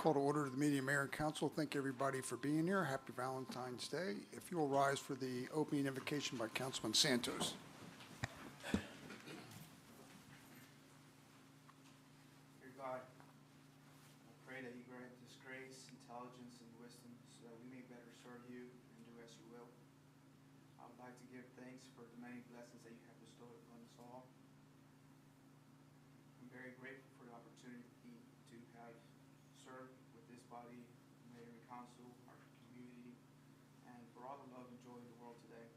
Call to order the meeting of Mayor and Council. Thank everybody for being here. Happy Valentine's Day. If you'll rise for the opening invocation by Councilman Santos. Dear God, I pray that you grant us grace, intelligence, and wisdom so that we may better serve you and do as you will. I would like to give thanks for the many blessings that you have bestowed upon us all. I'm very grateful for the opportunity to have served with this body, Mayor and Council, our community, and for all the love and joy in the world today.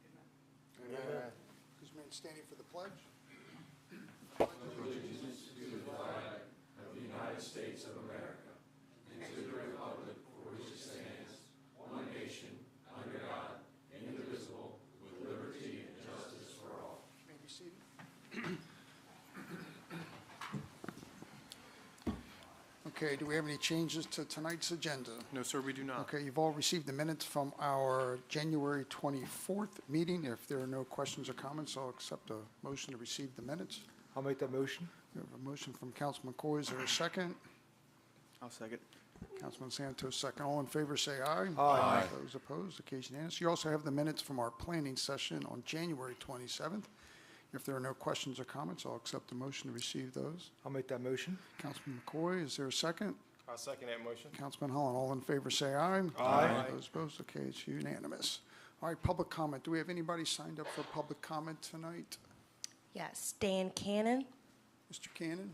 Amen. Amen. Please remain standing for the pledge. Allegiance to the flag of the United States of America and to the republic for which it stands, one nation, under God, indivisible, with liberty and justice for all. You may be seated. Okay, do we have any changes to tonight's agenda? No, sir, we do not. Okay, you've all received the minutes from our January 24th meeting. If there are no questions or comments, I'll accept a motion to receive the minutes. I'll make that motion. We have a motion from Councilman Coy. Is there a second? I'll second. Councilman Santos, second. All in favor, say aye. Aye. Those opposed, occasion unanimous. You also have the minutes from our planning session on January 27th. If there are no questions or comments, I'll accept the motion to receive those. I'll make that motion. Councilman McCoy, is there a second? I'll second that motion. Councilman Holland, all in favor, say aye. Aye. Those opposed, okay, it's unanimous. All right, public comment. Do we have anybody signed up for public comment tonight? Yes, Dan Cannon. Mr. Cannon?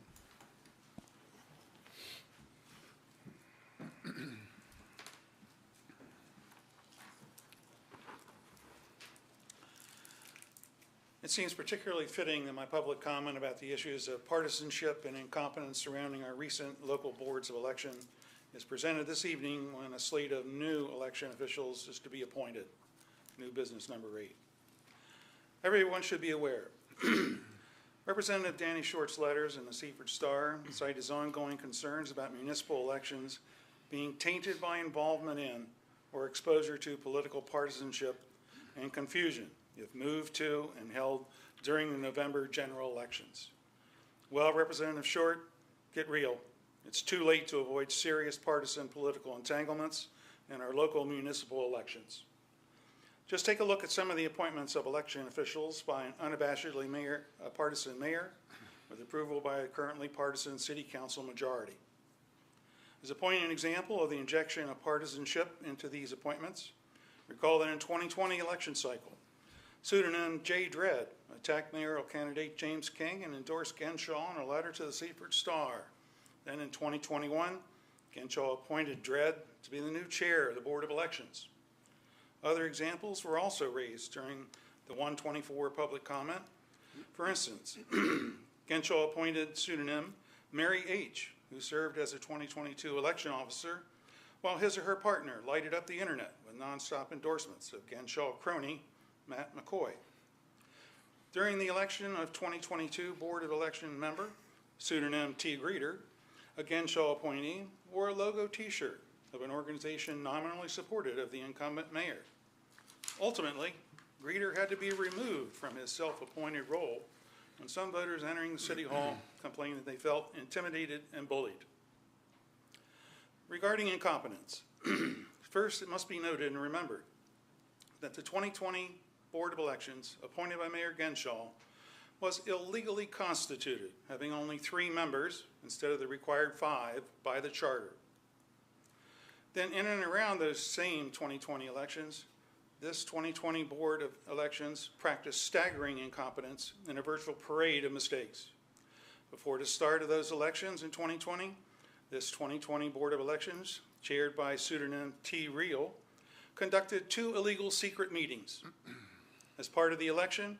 It seems particularly fitting that my public comment about the issues of partisanship and incompetence surrounding our recent local boards of election is presented this evening when a slate of new election officials is to be appointed. New business number 8. Everyone should be aware. Representative Danny Short's letters in the Seaford Star cite his ongoing concerns about municipal elections being tainted by involvement in or exposure to political partisanship and confusion if moved to and held during the November general elections. Well, Representative Short, get real. It's too late to avoid serious partisan political entanglements in our local municipal elections. Just take a look at some of the appointments of election officials by an unabashedly partisan mayor with approval by a currently partisan city council majority. As a poignant example of the injection of partisanship into these appointments, recall that in 2020 election cycle, pseudonym J. Dredd attacked mayoral candidate James King and endorsed Genshaw in a letter to the Seaford Star. Then in 2021, Genshaw appointed Dredd to be the new chair of the Board of Elections. Other examples were also raised during the 124 public comment. For instance, Genshaw appointed pseudonym Mary H., who served as a 2022 election officer, while his or her partner lighted up the internet with nonstop endorsements of Genshaw crony Matt McCoy. During the election of 2022 Board of Election member, pseudonym T. Greeter, a Genshaw appointee, wore a logo t-shirt of an organization nominally supportive of the incumbent mayor. Ultimately, Greeter had to be removed from his self-appointed role when some voters entering the city hall complained that they felt intimidated and bullied. Regarding incompetence, first it must be noted and remembered that the 2020 Board of Elections, appointed by Mayor Genshaw, was illegally constituted, having only 3 members instead of the required 5 by the charter. Then in and around those same 2020 elections, this 2020 Board of Elections practiced staggering incompetence in a virtual parade of mistakes. Before the start of those elections in 2020, this 2020 Board of Elections, chaired by pseudonym T. Real, conducted 2 illegal secret meetings. As part of the election,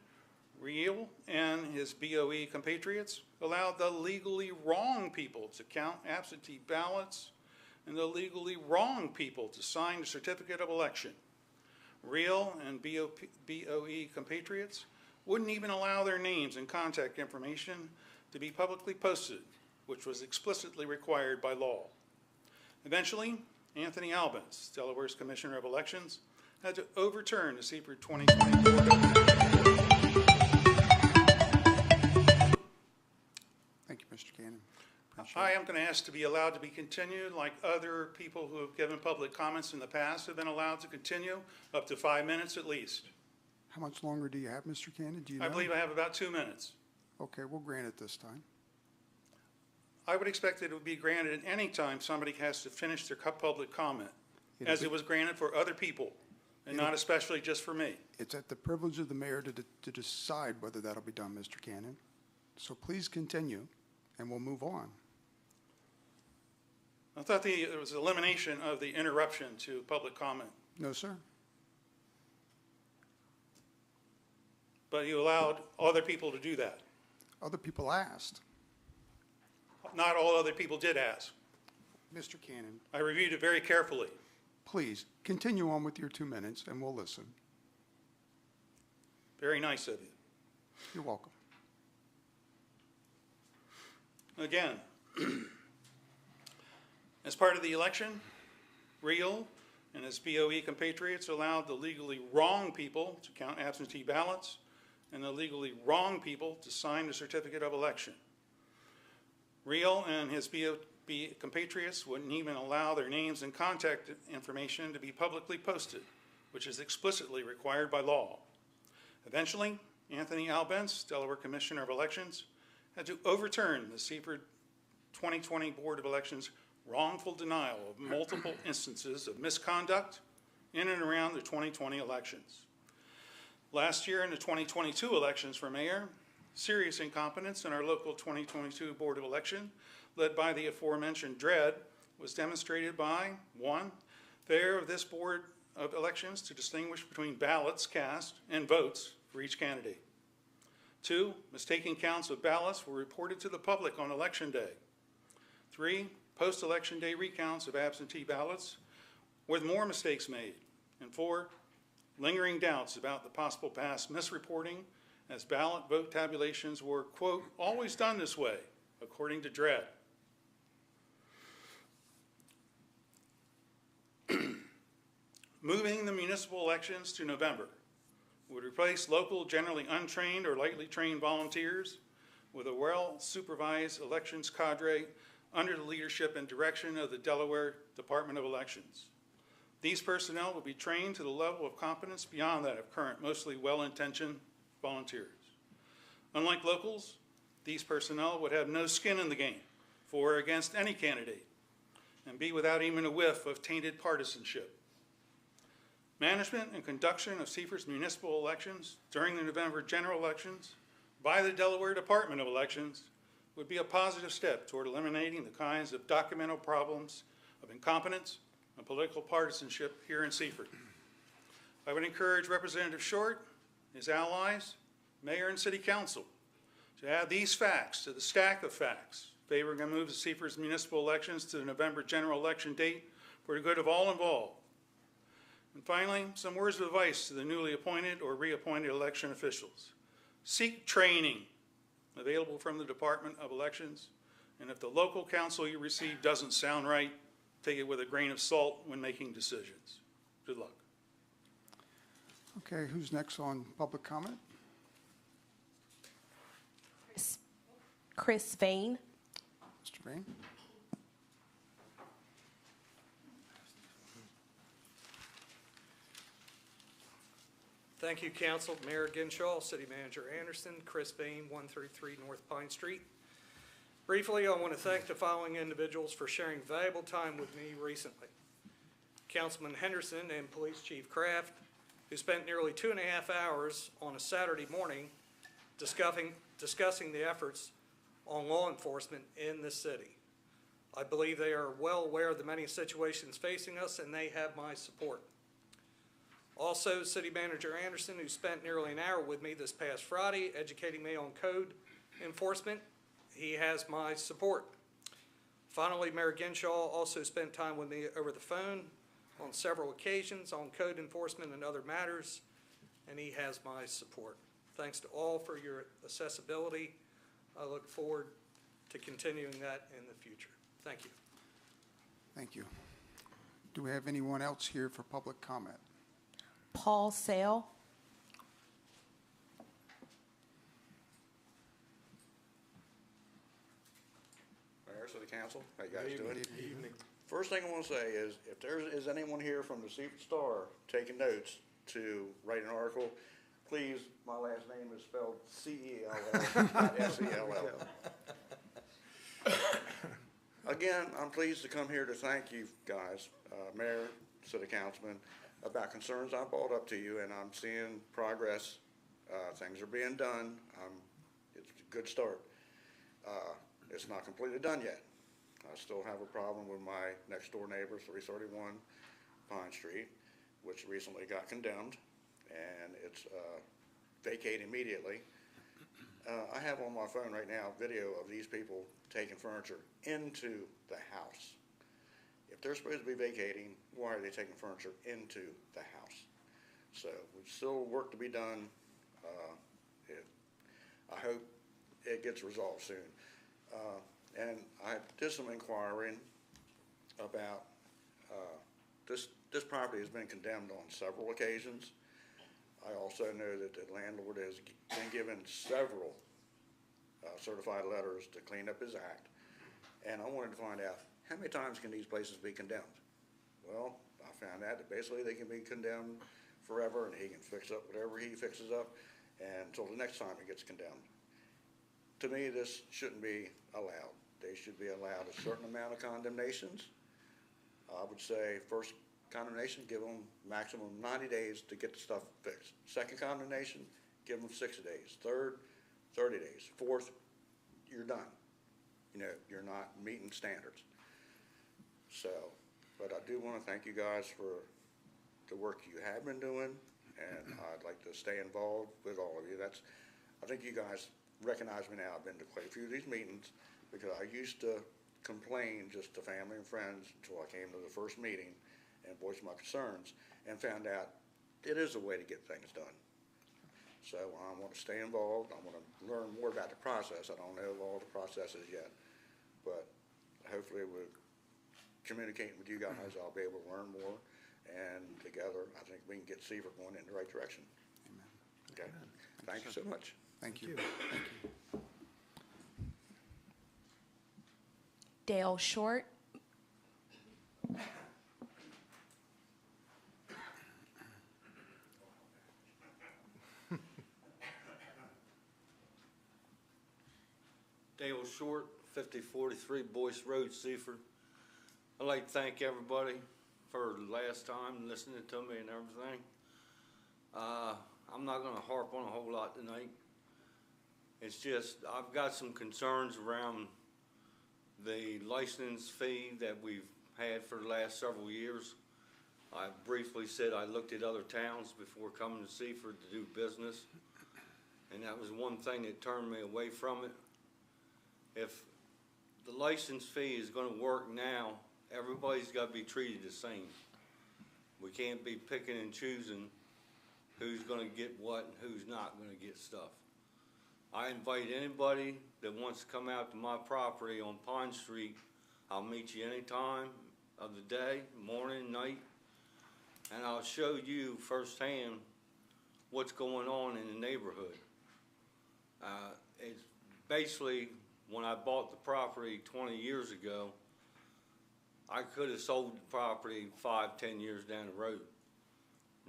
Real and his BOE compatriots allowed the legally wrong people to count absentee ballots and the legally wrong people to sign the certificate of election. Real and BOE compatriots wouldn't even allow their names and contact information to be publicly posted, which was explicitly required by law. Eventually, Anthony Albans, Delaware's Commissioner of Elections, had to overturn the Seaford 2020 Board. Thank you, Mr. Cannon. Appreciate I it. am going to ask to be allowed to be continued, like other people who have given public comments in the past have been allowed to continue, up to 5 minutes at least. How much longer do you have, Mr. Cannon? Do you know? I believe I have about 2 minutes. Okay, we'll grant it this time. I would expect that it would be granted at any time somebody has to finish their public comment, It'll as be- it was granted for other people, and not especially just for me. It's at the privilege of the mayor to decide whether that'll be done, Mr. Cannon. So please continue, and we'll move on. I thought there was elimination of the interruption to public comment, No, sir? but you allowed other people to do that. Other people asked. Not all other people did ask. Mr. Cannon, I reviewed it very carefully. please continue on with your 2 minutes, and we'll listen. Very nice of you. You're welcome. Again, as part of the election, Real and his BOE compatriots allowed the legally wrong people to count absentee ballots and the legally wrong people to sign the certificate of election. Real and his BOE compatriots wouldn't even allow their names and contact information to be publicly posted, which is explicitly required by law. Eventually, Anthony Albence, Delaware Commissioner of Elections, had to overturn the Seaford 2020 Board of Elections' wrongful denial of multiple instances of misconduct in and around the 2020 elections. Last year in the 2022 elections for mayor, serious incompetence in our local 2022 Board of Election, led by the aforementioned Dredd, was demonstrated by, 1, failure of this Board of Elections to distinguish between ballots cast and votes for each candidate. 2, mistaken counts of ballots were reported to the public on Election Day. 3, post-Election Day recounts of absentee ballots with more mistakes made. And 4, lingering doubts about the possible past misreporting as ballot vote tabulations were, quote, always done this way, according to Dredd. Moving the municipal elections to November would replace local, generally untrained or lightly trained volunteers with a well-supervised elections cadre under the leadership and direction of the Delaware Department of Elections. These personnel will be trained to the level of competence beyond that of current, mostly well-intentioned volunteers. Unlike locals, these personnel would have no skin in the game for or against any candidate and be without even a whiff of tainted partisanship. Management and conduction of Seaford's municipal elections during the November general elections by the Delaware Department of Elections would be a positive step toward eliminating the kinds of documented problems of incompetence and political partisanship here in Seaford. I would encourage Representative Short, his allies, Mayor and City Council to add these facts to the stack of facts favoring a move to Seaford's municipal elections to the November general election date for the good of all involved. And finally, some words of advice to the newly appointed or reappointed election officials. Seek training available from the Department of Elections, and if the local counsel you receive doesn't sound right, take it with a grain of salt when making decisions. Good luck. Okay, who's next on public comment? Chris Vane. Mr. Vane? Thank you, Council. Mayor Ginshaw, City Manager Anderson, Chris Bain, 133 North Pine Street. Briefly, I want to thank the following individuals for sharing valuable time with me recently. Councilman Henderson and Police Chief Kraft, who spent nearly 2.5 hours on a Saturday morning discussing the efforts on law enforcement in the city. I believe they are well aware of the many situations facing us, and they have my support. Also, City Manager Anderson, who spent nearly an hour with me this past Friday educating me on code enforcement, he has my support. Finally, Mayor Ginshaw also spent time with me over the phone on several occasions on code enforcement and other matters, and he has my support. Thanks to all for your accessibility. I look forward to continuing that in the future. Thank you. Thank you. Do we have anyone else here for public comment? Paul Sale. Mayor, to the council. How you guys doing? Evening. First thing I want to say is, if there is anyone here from the Seaford Star taking notes to write an article, please, my last name is spelled C-E-L-L, not S-E-L-L. Again, I'm pleased to come here to thank you guys, Mayor, City Councilman, about concerns I brought up to you, and I'm seeing progress. Things are being done. It's a good start. It's not completely done yet. I still have a problem with my next door neighbor, 331 Pine Street, which recently got condemned, and it's vacate immediately. I have on my phone right now video of these people taking furniture into the house. If they're supposed to be vacating, why are they taking furniture into the house? So there's still work to be done. I hope it gets resolved soon. And I did some inquiring about this property has been condemned on several occasions. I also know that the landlord has been given several certified letters to clean up his act. And I wanted to find out, how many times can these places be condemned? Well, I found out that basically they can be condemned forever, and he can fix up whatever he fixes up until the next time it gets condemned. To me, this shouldn't be allowed. They should be allowed a certain amount of condemnations. I would say first condemnation, give them maximum 90 days to get the stuff fixed. Second condemnation, give them 60 days. Third, 30 days. Fourth, you're done. You know, you're not meeting standards. So, but I do want to thank you guys for the work you have been doing, and I'd like to stay involved with all of you. I think you guys recognize me now. I've been to quite a few of these meetings because I used to complain just to family and friends until I came to the first meeting and voiced my concerns and found out it is a way to get things done. So I want to stay involved. I want to learn more about the process. I don't know all the processes yet, but hopefully with communicating with you guys, I'll be able to learn more, and together I think we can get Seaford going in the right direction. Amen. Okay. Thank you so much. Thank you. Dale Short. Dale Short, 5043 Boyce Road, Seaford. I'd like to thank everybody for the last time listening to me and everything. I'm not going to harp on a whole lot tonight. It's just I've got some concerns around the license fee that we've had for the last several years. I briefly said I looked at other towns before coming to Seaford to do business, and that was one thing that turned me away from it. If the license fee is going to work now, everybody's got to be treated the same. We can't be picking and choosing who's going to get what and who's not going to get stuff. I invite anybody that wants to come out to my property on Pine Street. I'll meet you any time of the day, morning, night, and I'll show you firsthand what's going on in the neighborhood. It's basically, when I bought the property 20 years ago, I could have sold the property 5-10 years down the road.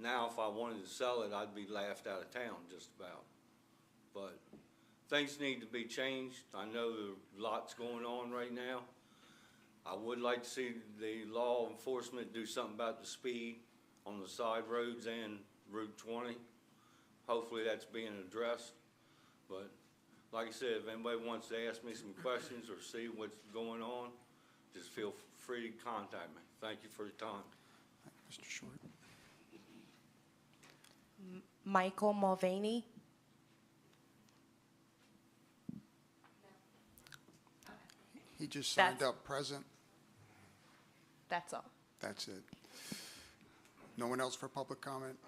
Now, if I wanted to sell it, I'd be laughed out of town just about. But things need to be changed. I know there's lots going on right now. I would like to see the law enforcement do something about the speed on the side roads and Route 20. Hopefully that's being addressed. But like I said, if anybody wants to ask me some questions or see what's going on, just feel free to contact me. Thank you for your time. Mr. Short. Michael Mulvaney. He just signed That's- up present. That's all. That's it. No one else for public comment?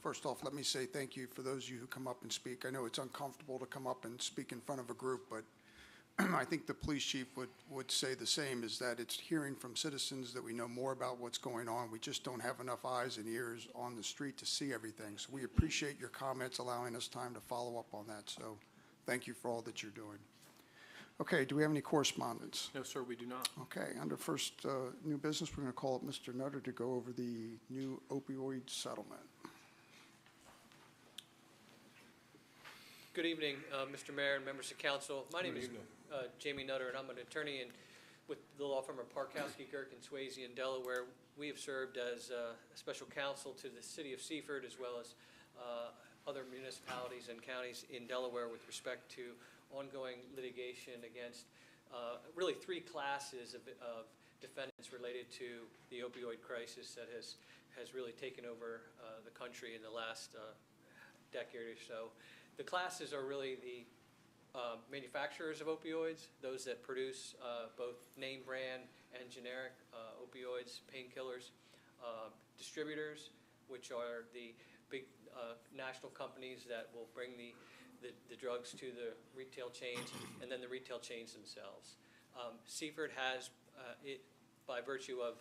First off, let me say thank you for those of you who come up and speak. I know it's uncomfortable to come up and speak in front of a group, but I think the police chief would say the same, is that it's hearing from citizens that we know more about what's going on. We just don't have enough eyes and ears on the street to see everything. So we appreciate your comments, allowing us time to follow up on that. So thank you for all that you're doing. Okay, do we have any correspondence? No, sir, we do not. Okay, under first new business, we're going to call up Mr. Nutter to go over the new opioid settlement. Good evening, Mr. Mayor and members of council. My name is Jamie Nutter, and I'm an attorney with the law firm of Parkowski, Girk, and Swayze in Delaware. We have served as a special counsel to the city of Seaford as well as other municipalities and counties in Delaware with respect to ongoing litigation against really three classes of defendants related to the opioid crisis that has really taken over the country in the last decade or so. The classes are really the manufacturers of opioids, those that produce both name brand and generic opioids, painkillers, distributors, which are the big national companies that will bring the drugs to the retail chains, and then the retail chains themselves. Seaford has, by virtue of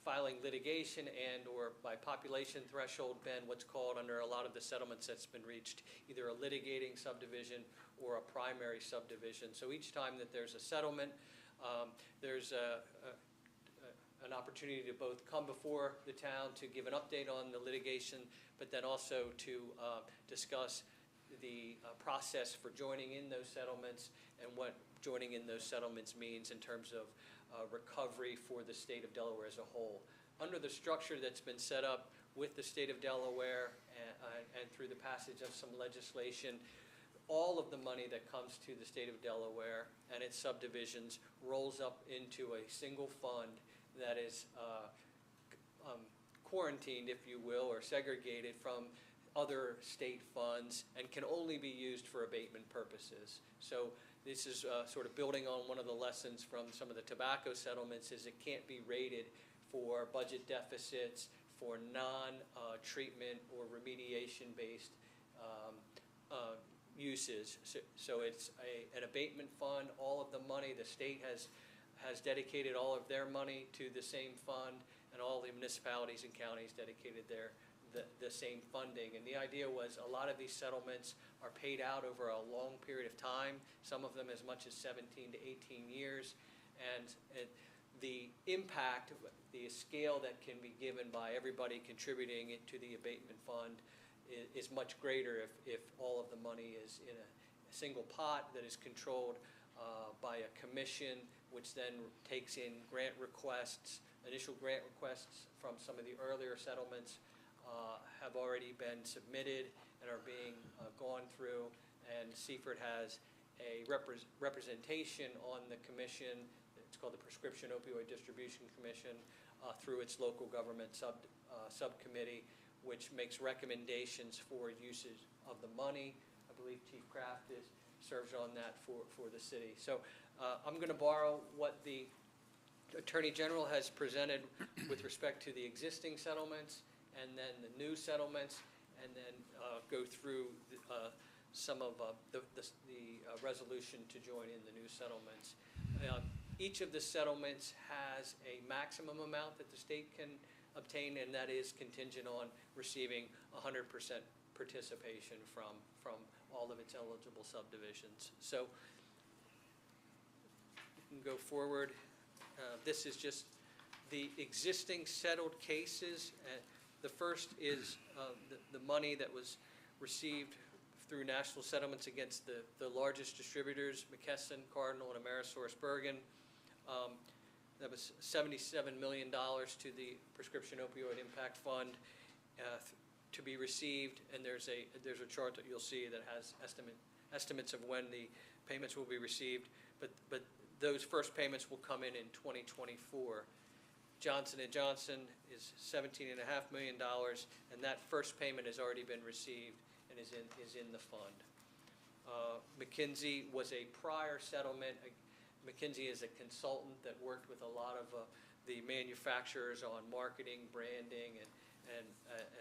filing litigation and or by population threshold been what's called under a lot of the settlements that's been reached, either a litigating subdivision or a primary subdivision. So each time that there's a settlement, there's an opportunity to both come before the town to give an update on the litigation, but then also to discuss the process for joining in those settlements and what joining in those settlements means in terms of recovery for the state of Delaware as a whole. Under the structure that's been set up with the state of Delaware and through the passage of some legislation, all of the money that comes to the state of Delaware and its subdivisions rolls up into a single fund that is quarantined, if you will, or segregated from other state funds and can only be used for abatement purposes. So this is sort of building on one of the lessons from some of the tobacco settlements is it can't be rated for budget deficits, for non-treatment or remediation-based uses. So it's an abatement fund. All of the money, the state has dedicated all of their money to the same fund, and all the municipalities and counties dedicated the same funding. And the idea was a lot of these settlements are paid out over a long period of time, some of them as much as 17 to 18 years. And the impact, the scale that can be given by everybody contributing to the abatement fund is much greater if all of the money is in a single pot that is controlled by a commission, which then takes in grant requests. Initial grant requests from some of the earlier settlements have already been submitted and are being gone through, and Seaford has a representation on the commission. It's called the Prescription Opioid Distribution Commission through its local government subcommittee, which makes recommendations for usage of the money. I believe Chief Kraft serves on that for the city. So I'm going to borrow what the Attorney General has presented with respect to the existing settlements and then the new settlements, and then go through some of the resolution to join in the new settlements. Each of the settlements has a maximum amount that the state can obtain, and that is contingent on receiving 100% participation from all of its eligible subdivisions. So you can go forward. This is just the existing settled cases. The first is the money that was received through national settlements against the largest distributors, McKesson, Cardinal, and AmerisourceBergen. That was $77 million to the Prescription Opioid Impact Fund to be received, and there's a chart that you'll see that has estimates of when the payments will be received, but those first payments will come in 2024. Johnson & Johnson is $17.5 million, and that first payment has already been received and is in the fund. McKinsey was a prior settlement. McKinsey is a consultant that worked with a lot of the manufacturers on marketing, branding, and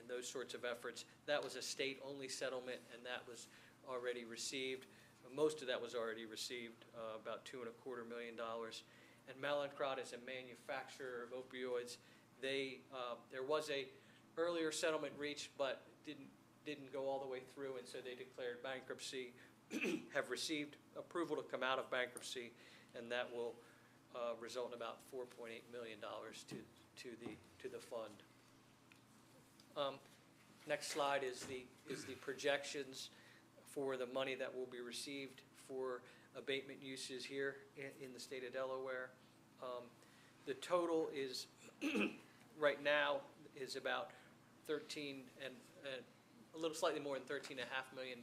those sorts of efforts. That was a state-only settlement, and that was already received. Most of that was already received, about $2.25 million. And Mallinckrodt is a manufacturer of opioids. There was a earlier settlement reached, but didn't go all the way through, and so they declared bankruptcy have received approval to come out of bankruptcy, and that will result in about $4.8 million to the fund. Next slide is the projections for the money that will be received for abatement uses here in the state of Delaware. The total is right now is about 13 and a little slightly more than $13.5 million.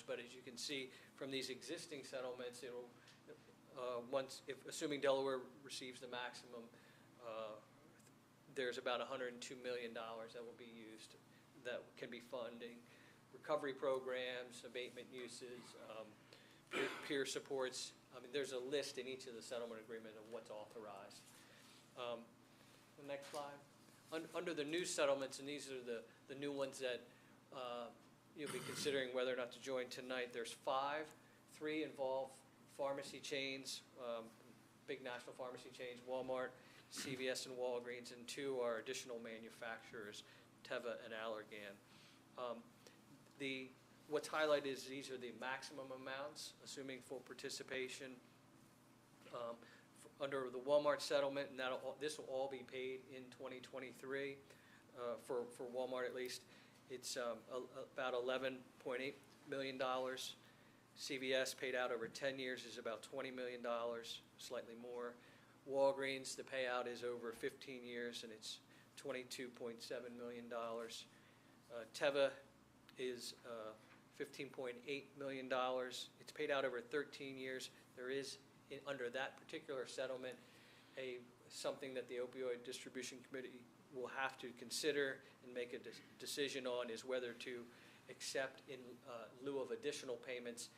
But as you can see from these existing settlements, it'll assuming Delaware receives the maximum, there's about $102 million that will be used that can be funding recovery programs, abatement uses, peer supports. I mean, there's a list in each of the settlement agreement of what's authorized. The next slide. Under the new settlements, and these are the new ones that you'll be considering whether or not to join tonight, there's 5. 3 involve pharmacy chains, big national pharmacy chains, Walmart, CVS, and Walgreens, and 2 are additional manufacturers, Teva and Allergan. What's highlighted is these are the maximum amounts, assuming full participation. Under the Walmart settlement, and this will all be paid in 2023, for Walmart at least, it's about $11.8 million. CVS paid out over 10 years is about $20 million, slightly more. Walgreens, the payout is over 15 years, and it's $22.7 million. Teva is $15.8 million. It's paid out over 13 years. There is, under that particular settlement, something that the Opioid Distribution Committee will have to consider and make a decision on is whether to accept in lieu of additional payments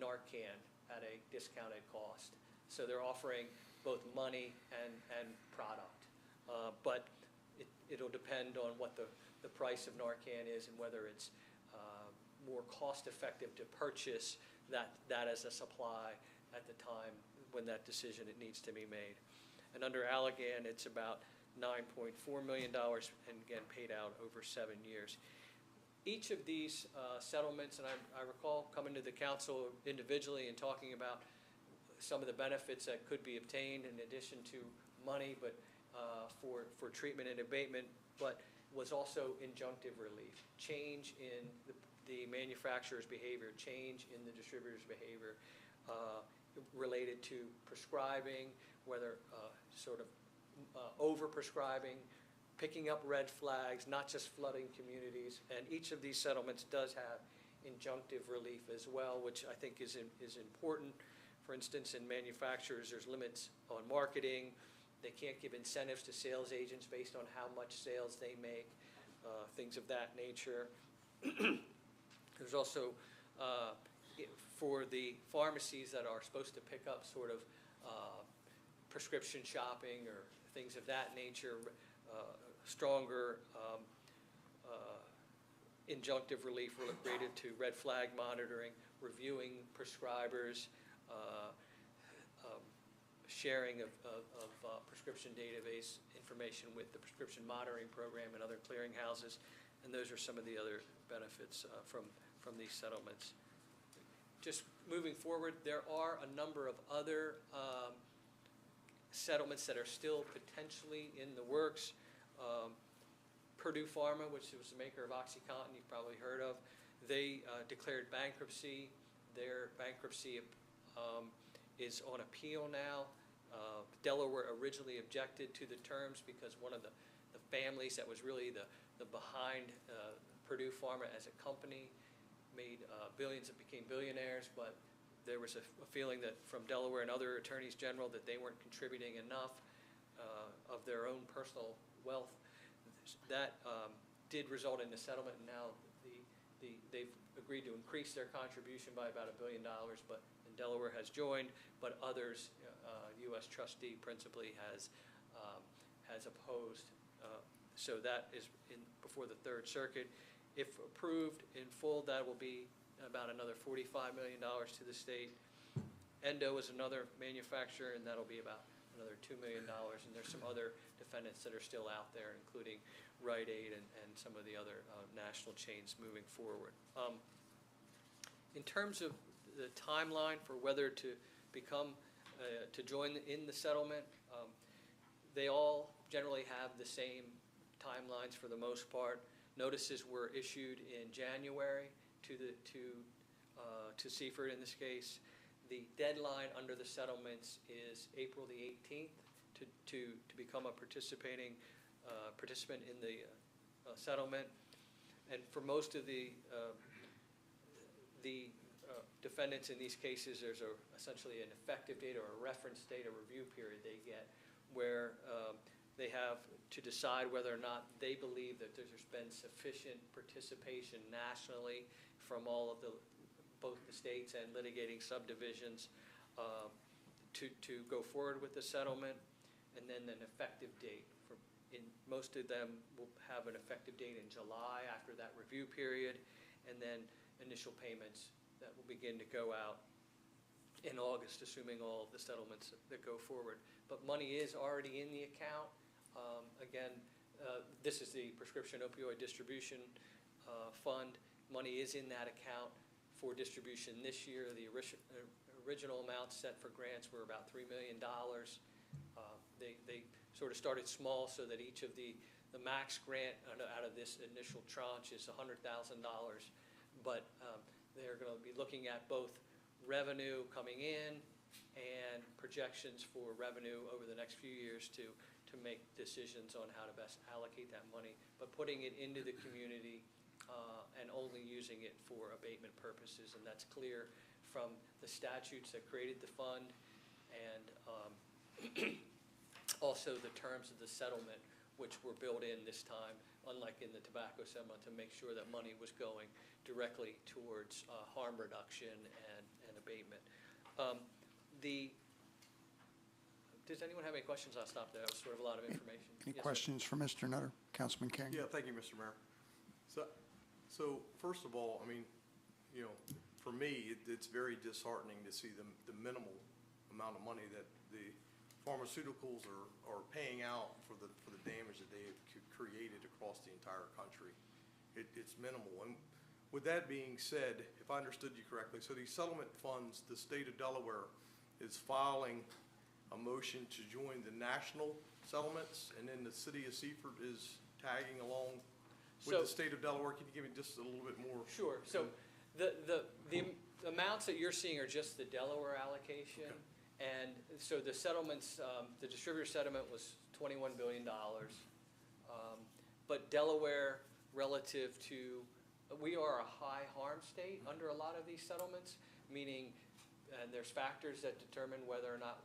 Narcan at a discounted cost. So they're offering both money and product, but it'll depend on what the price of Narcan is and whether it's more cost-effective to purchase that as a supply at the time when that decision it needs to be made. And under Allergan, it's about $9.4 million, and again, paid out over 7 years. Each of these settlements, and I recall coming to the council individually and talking about some of the benefits that could be obtained in addition to money, but for treatment and abatement, but was also injunctive relief, change in the manufacturer's behavior, change in the distributor's behavior, related to prescribing, whether sort of over-prescribing, picking up red flags, not just flooding communities. And each of these settlements does have injunctive relief as well, which I think is important. For instance, in manufacturers, there's limits on marketing. They can't give incentives to sales agents based on how much sales they make, things of that nature. There's also, for the pharmacies that are supposed to pick up sort of prescription shopping or things of that nature, stronger injunctive relief related to red flag monitoring, reviewing prescribers, sharing of prescription database information with the prescription monitoring program and other clearinghouses, and those are some of the other benefits from these settlements. Just moving forward, there are a number of other settlements that are still potentially in the works. Purdue Pharma, which was the maker of OxyContin, you've probably heard of, they declared bankruptcy. Their bankruptcy is on appeal now. Delaware originally objected to the terms because one of the families that was really the behind Purdue Pharma as a company made billions, that became billionaires, but there was a feeling that from Delaware and other attorneys general that they weren't contributing enough of their own personal wealth. That did result in the settlement, and now they've agreed to increase their contribution by about $1 billion, but and Delaware has joined, but others, U.S. trustee principally has opposed. So that is before the Third Circuit. If approved in full, that will be about another $45 million to the state. Endo is another manufacturer, and that'll be about another $2 million. And there's some other defendants that are still out there, including Rite Aid and some of the other national chains moving forward. In terms of the timeline for whether to become, to join in the settlement, they all generally have the same timelines for the most part. Notices were issued in January to Seaford in this case. The deadline under the settlements is April the 18th to become a participant in the settlement. And for most of the defendants in these cases, there's essentially an effective date or a reference date, a review period they get, where they have to decide whether or not they believe that there's been sufficient participation nationally from all of both the states and litigating subdivisions to go forward with the settlement, and then an effective date. Most of them will have an effective date in July after that review period, and then initial payments that will begin to go out in August, assuming all of the settlements that go forward. But money is already in the account. Again, this is the Prescription Opioid Distribution Fund. Money is in that account for distribution this year. The original amount set for grants were about $3 million. They sort of started small so that each of the max grant out of this initial tranche is $100,000. But they're going to be looking at both revenue coming in and projections for revenue over the next few years to make decisions on how to best allocate that money, but putting it into the community and only using it for abatement purposes. And that's clear from the statutes that created the fund and also the terms of the settlement, which were built in this time, unlike in the tobacco settlement, to make sure that money was going directly towards harm reduction and abatement. Does anyone have any questions? I'll stop there. That was sort of a lot of information. Any Yes, sir. questions for Mr. Nutter? Councilman King? Yeah, thank you, Mr. Mayor. So first of all, I mean, for me, it's very disheartening to see the minimal amount of money that the pharmaceuticals are paying out for the damage that they have created across the entire country. It's minimal. And with that being said, if I understood you correctly, so these settlement funds, the state of Delaware is filing a motion to join the national settlements, and then the city of Seaford is tagging along with the state of Delaware. Can you give me just a little bit more? Sure. So the amounts that you're seeing are just the Delaware allocation. Okay. And so the settlements, the distributor settlement was $21 billion. But Delaware, relative to, we are a high harm state under a lot of these settlements, meaning there's factors that determine whether or not,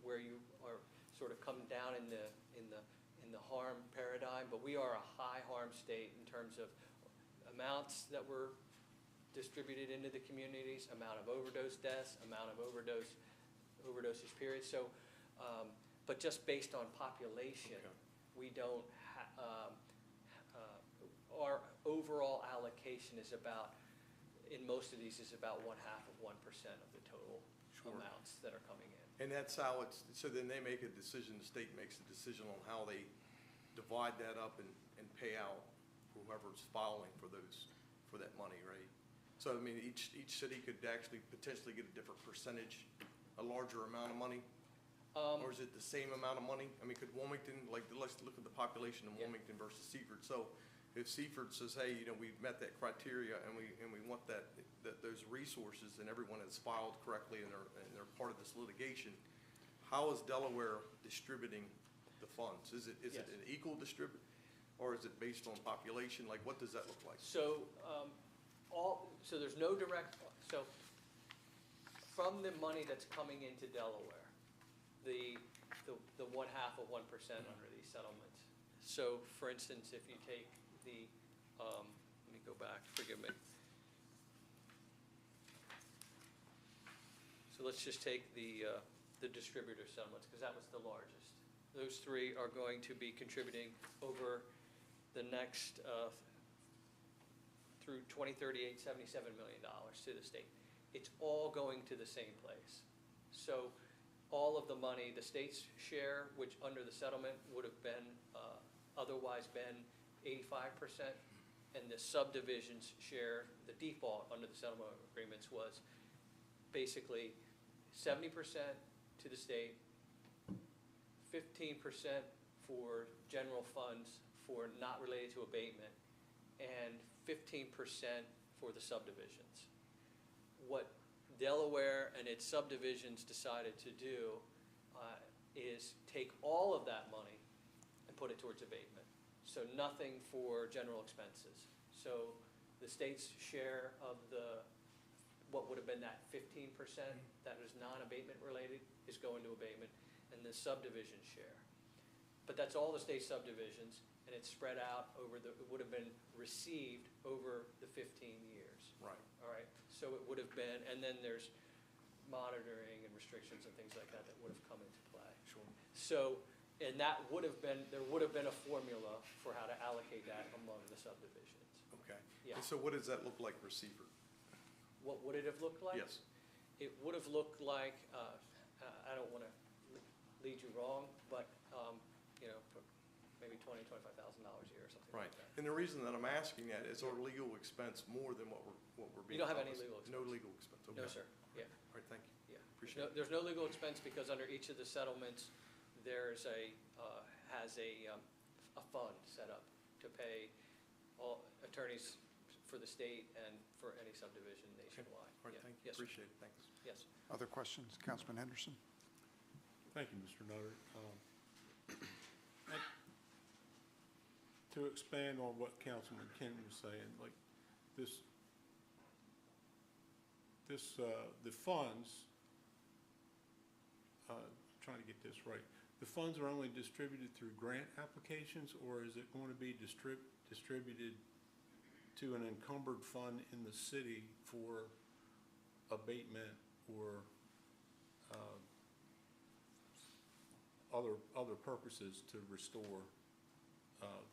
where you are sort of come down in the harm paradigm, but we are a high harm state in terms of amounts that were distributed into the communities, amount of overdose deaths, amount of overdosage periods. So, but just based on population, we don't our overall allocation is about, in most of these, is about 0.5% of the total amounts that are coming in. And that's how so then they make a decision, the state makes a decision on how they divide that up and pay out whoever's filing for that money, right? So, I mean, each city could actually potentially get a different percentage, a larger amount of money? Or is it the same amount of money? I mean, could Wilmington, let's look at the population in Wilmington versus Seaford. So if Seaford says, hey, we've met that criteria and we want those resources, and everyone has filed correctly and they're part of this litigation, how is Delaware distributing the funds? Is it an equal distribute, or is it based on population? Like, what does that look like? So so there's no direct, so from the money that's coming into Delaware, the 0.5% under these settlements. So for instance, if you take let me go back, forgive me. So let's just take the distributor settlements, because that was the largest. Those three are going to be contributing over the next, through 2038, $77 million to the state. It's all going to the same place. So all of the money, the state's share, which under the settlement would have been, otherwise been 85%, and the subdivision's share, the default under the settlement agreements was basically 70% to the state, 15% for general funds for not related to abatement, and 15% for the subdivisions. What Delaware and its subdivisions decided to do is take all of that money and put it towards abatement. So nothing for general expenses. So the state's share of what would have been that 15% that is non-abatement related is going to abatement, and the subdivision share. But that's all the state subdivisions, and it's spread out over it would have been received over the 15 years. Right. All right, so it would have been, and then there's monitoring and restrictions and things like that that would have come into play. Sure. So, and that would have been, there would have been a formula for how to allocate that among the subdivisions. Okay. Yeah. And so what does that look like for Seaford? What would it have looked like? Yes. It would have looked like, I don't want to lead you wrong, but, you know, maybe $20,000, $25,000 a year or something Right. like that. And the reason that I'm asking that is our legal expense more than what we're being. You don't have any promised? legal expense? No legal expense, okay. No, sir, yeah. All right, thank you. Yeah. Appreciate it. There's no legal expense because under each of the settlements, there's has a fund set up to pay all attorneys for the state and for any subdivision nationwide. All right, Yeah. thank you. Yes, sir. Appreciate it, thanks. Yes. Other questions? Councilman Henderson? Thank you, Mr. Nutter. To expand on what Councilman King was saying, like the funds, trying to get this right, the funds are only distributed through grant applications, or is it going to be distributed to an encumbered fund in the city for abatement or other purposes to restore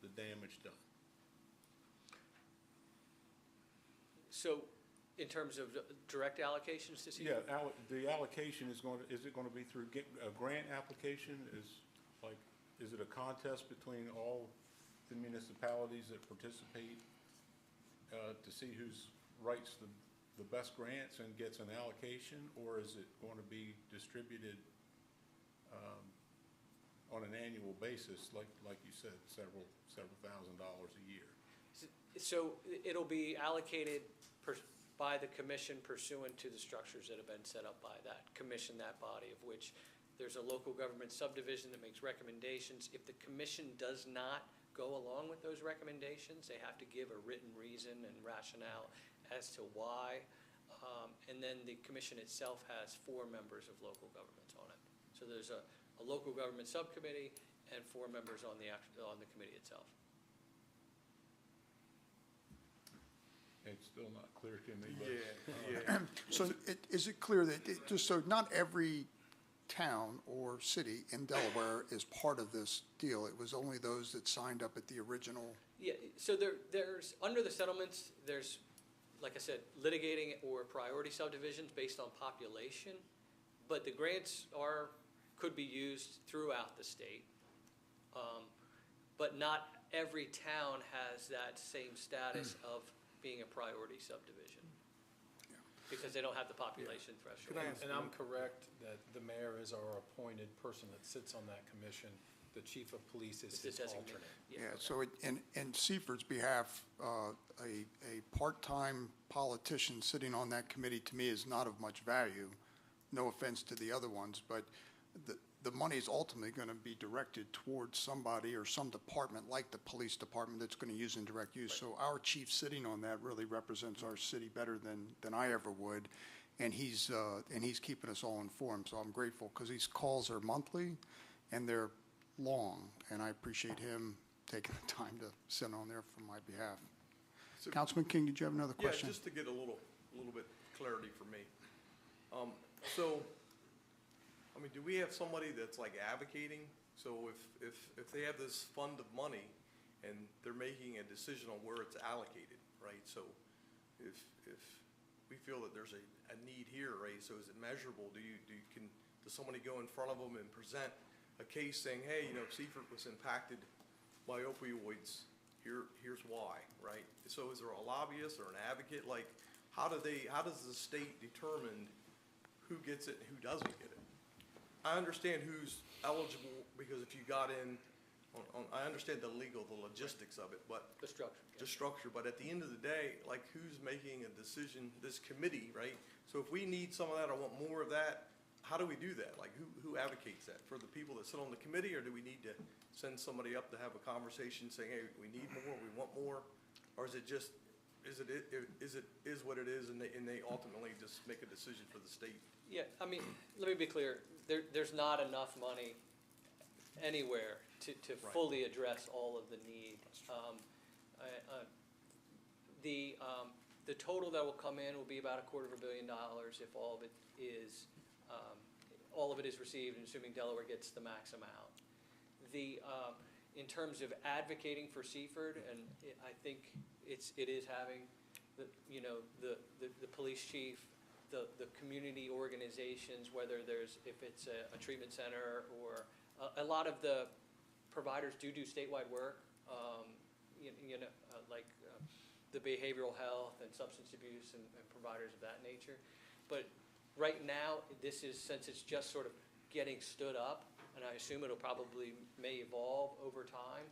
the damage done? So in terms of direct allocations to Seaford? Yeah, the allocation is it going to be through a grant application? Is it a contest between all the municipalities that participate to see who writes the best grants and gets an allocation, or is it going to be distributed on an annual basis, like you said, several $1,000s a year? So it'll be allocated by the commission pursuant to the structures that have been set up by that commission, that body, of which there's a local government subdivision that makes recommendations. If the commission does not go along with those recommendations, they have to give a written reason and rationale as to why. And then the commission itself has 4 members of local governments on it. So there's a local government subcommittee and 4 members on the committee itself. It's still not clear to me, but. Yeah. So is it clear that, just so not every town or city in Delaware is part of this deal? It was only those that signed up at the original? Yeah, so there's, under the settlements, there's, like I said, litigating or priority subdivisions based on population, but the grants could be used throughout the state. But not every town has that same status of being a priority subdivision because they don't have the population threshold. And I'm correct that the mayor is our appointed person that sits on that commission. The chief of police is It's the his designated. alternate. Yeah, so in Seaford's behalf, a part-time politician sitting on that committee to me is not of much value. No offense to the other ones, but the money is ultimately going to be directed towards somebody or some department like the police department that's going to use indirect use. So our chief sitting on that really represents our city better than I ever would. And he's keeping us all informed. So I'm grateful because these calls are monthly and they're long. And I appreciate him taking the time to sit on there for my behalf. So- Councilman King, did you have another question? Yeah, just to get a little bit clarity for me. So, I mean, do we have somebody that's like advocating? So if they have this fund of money and they're making a decision on where it's allocated, right? So if we feel that there's a need here, right? So is it measurable? Does somebody go in front of them and present a case saying, hey, you know, Seaford was impacted by opioids. Here's why, right? So is there a lobbyist or an advocate? Like, how does the state determine who gets it and who doesn't get it. I understand who's eligible, because if you got in, I understand the logistics of it, but. The structure. The structure, but at the end of the day, like, who's making a decision, this committee, right? So if we need some of that, or want more of that, how do we do that? Like, who advocates that? For the people that sit on the committee, or do we need to send somebody up to have a conversation saying, hey, we need more, we want more? Or is it just, is what it is, and they ultimately just make a decision for the state? Yeah, I mean, let me be clear, there's not enough money anywhere to Right. fully address all of the need. The total that will come in will be about $250 million if all of it is received, and assuming Delaware gets the max amount. In terms of advocating for Seaford, and I think it is having the police chief, the community organizations, whether if it's a treatment center, or a lot of the providers do statewide work, like the behavioral health and substance abuse and providers of that nature. But right now, since it's just sort of getting stood up, and I assume it'll probably may evolve over time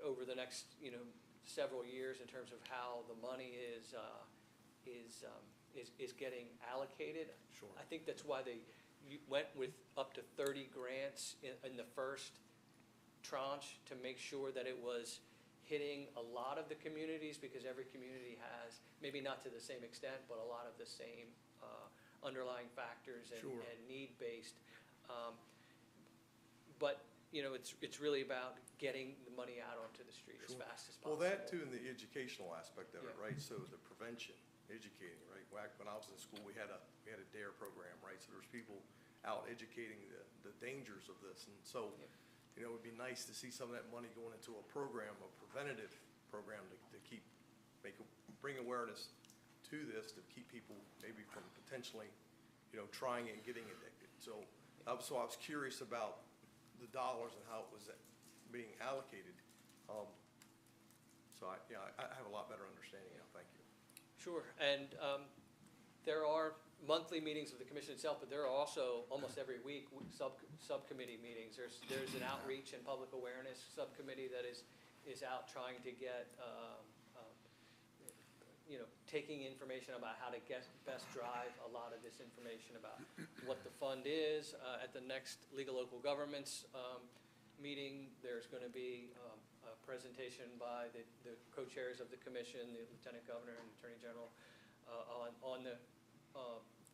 over the next several years in terms of how the money is getting allocated. Sure. I think that's why they went with up to 30 grants in the first tranche, to make sure that it was hitting a lot of the communities, because every community has, maybe not to the same extent, but a lot of the same underlying factors and, Sure. and need-based. But it's really about getting the money out onto the street as Sure. fast as possible. Well, that too, and the educational aspect of it, Yeah. right? So the prevention, educating, right? When I was in school, we had a DARE program, right? So there's people out educating the dangers of this, and so. Yeah. It would be nice to see some of that money going into a program, a preventative program, to bring awareness to this, to keep people maybe from potentially, trying and getting addicted. So I was curious about the dollars and how it was being allocated. So I have a lot better understanding now. Thank you. Sure, and there are monthly meetings of the commission itself, but there are also almost every week subcommittee meetings. There's an outreach and public awareness subcommittee that is out trying to get taking information about how to best drive a lot of this information about what the fund is. At the next League of Local Governments meeting, there's going to be a presentation by the co-chairs of the commission, the Lieutenant Governor and Attorney General, on the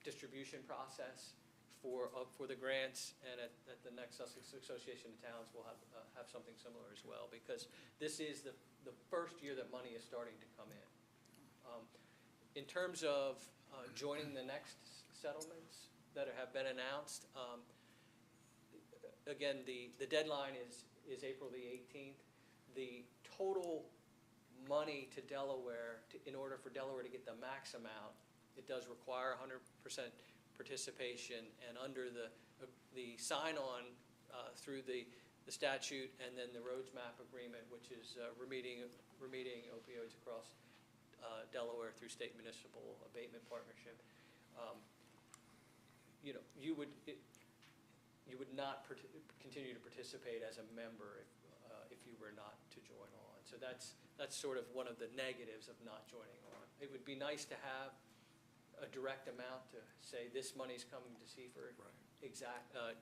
distribution process for the grants, and at the next Sussex Association of Towns, we'll have something similar as well, because this is the first year that money is starting to come in. In terms of joining the next settlements that have been announced, again, the deadline is April the 18th. The total money to Delaware, in order for Delaware to get the max amount, it does require 100% participation, and under the sign-on through the statute, and then the roads map agreement, which is remediating opioids across Delaware through state municipal abatement partnership. You would not continue to participate as a member if you were not to join on. So that's sort of one of the negatives of not joining on. It would be nice to have a direct amount to say this money's coming to Seaford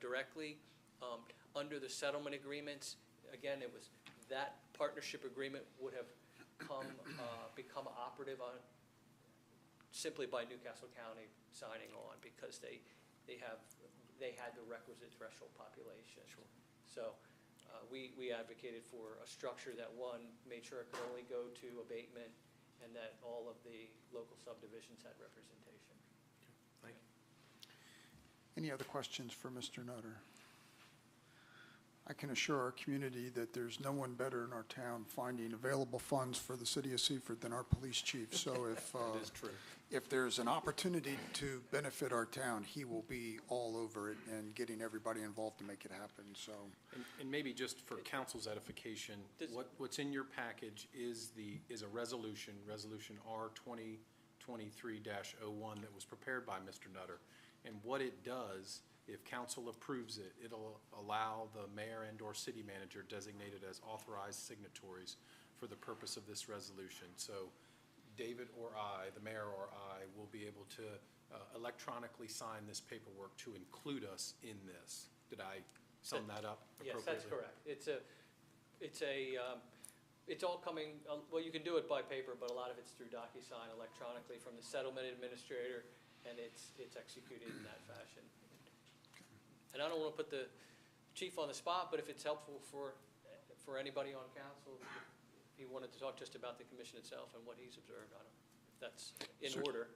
directly. Under the settlement agreements, again, it was that partnership agreement would have become operative simply by Newcastle County signing on, because they had the requisite threshold population. Sure. So we advocated for a structure that, one, made sure it could only go to abatement, and that all of the local subdivisions had representation. Thank you. Any other questions for Mr. Nutter? I can assure our community that there's no one better in our town finding available funds for the city of Seaford than our police chief. So That is true. if there's an opportunity to benefit our town, he will be all over it and getting everybody involved to make it happen. So, And maybe just for council's edification, what's in your package is a resolution R 23-01 that was prepared by Mr. Nutter. And what it does, if council approves it, it'll allow the mayor and/or city manager designated as authorized signatories for the purpose of this resolution. So David or I, the mayor or I, will be able to electronically sign this paperwork to include us in this. Did I sum that up appropriately? Yes, that's correct. It's all coming, well, you can do it by paper, but a lot of it's through DocuSign electronically from the settlement administrator, and it's executed in that fashion. And I don't want to put the chief on the spot, but if it's helpful for anybody on council, if he wanted to talk just about the commission itself and what he's observed, I don't know if that's in Sure. order.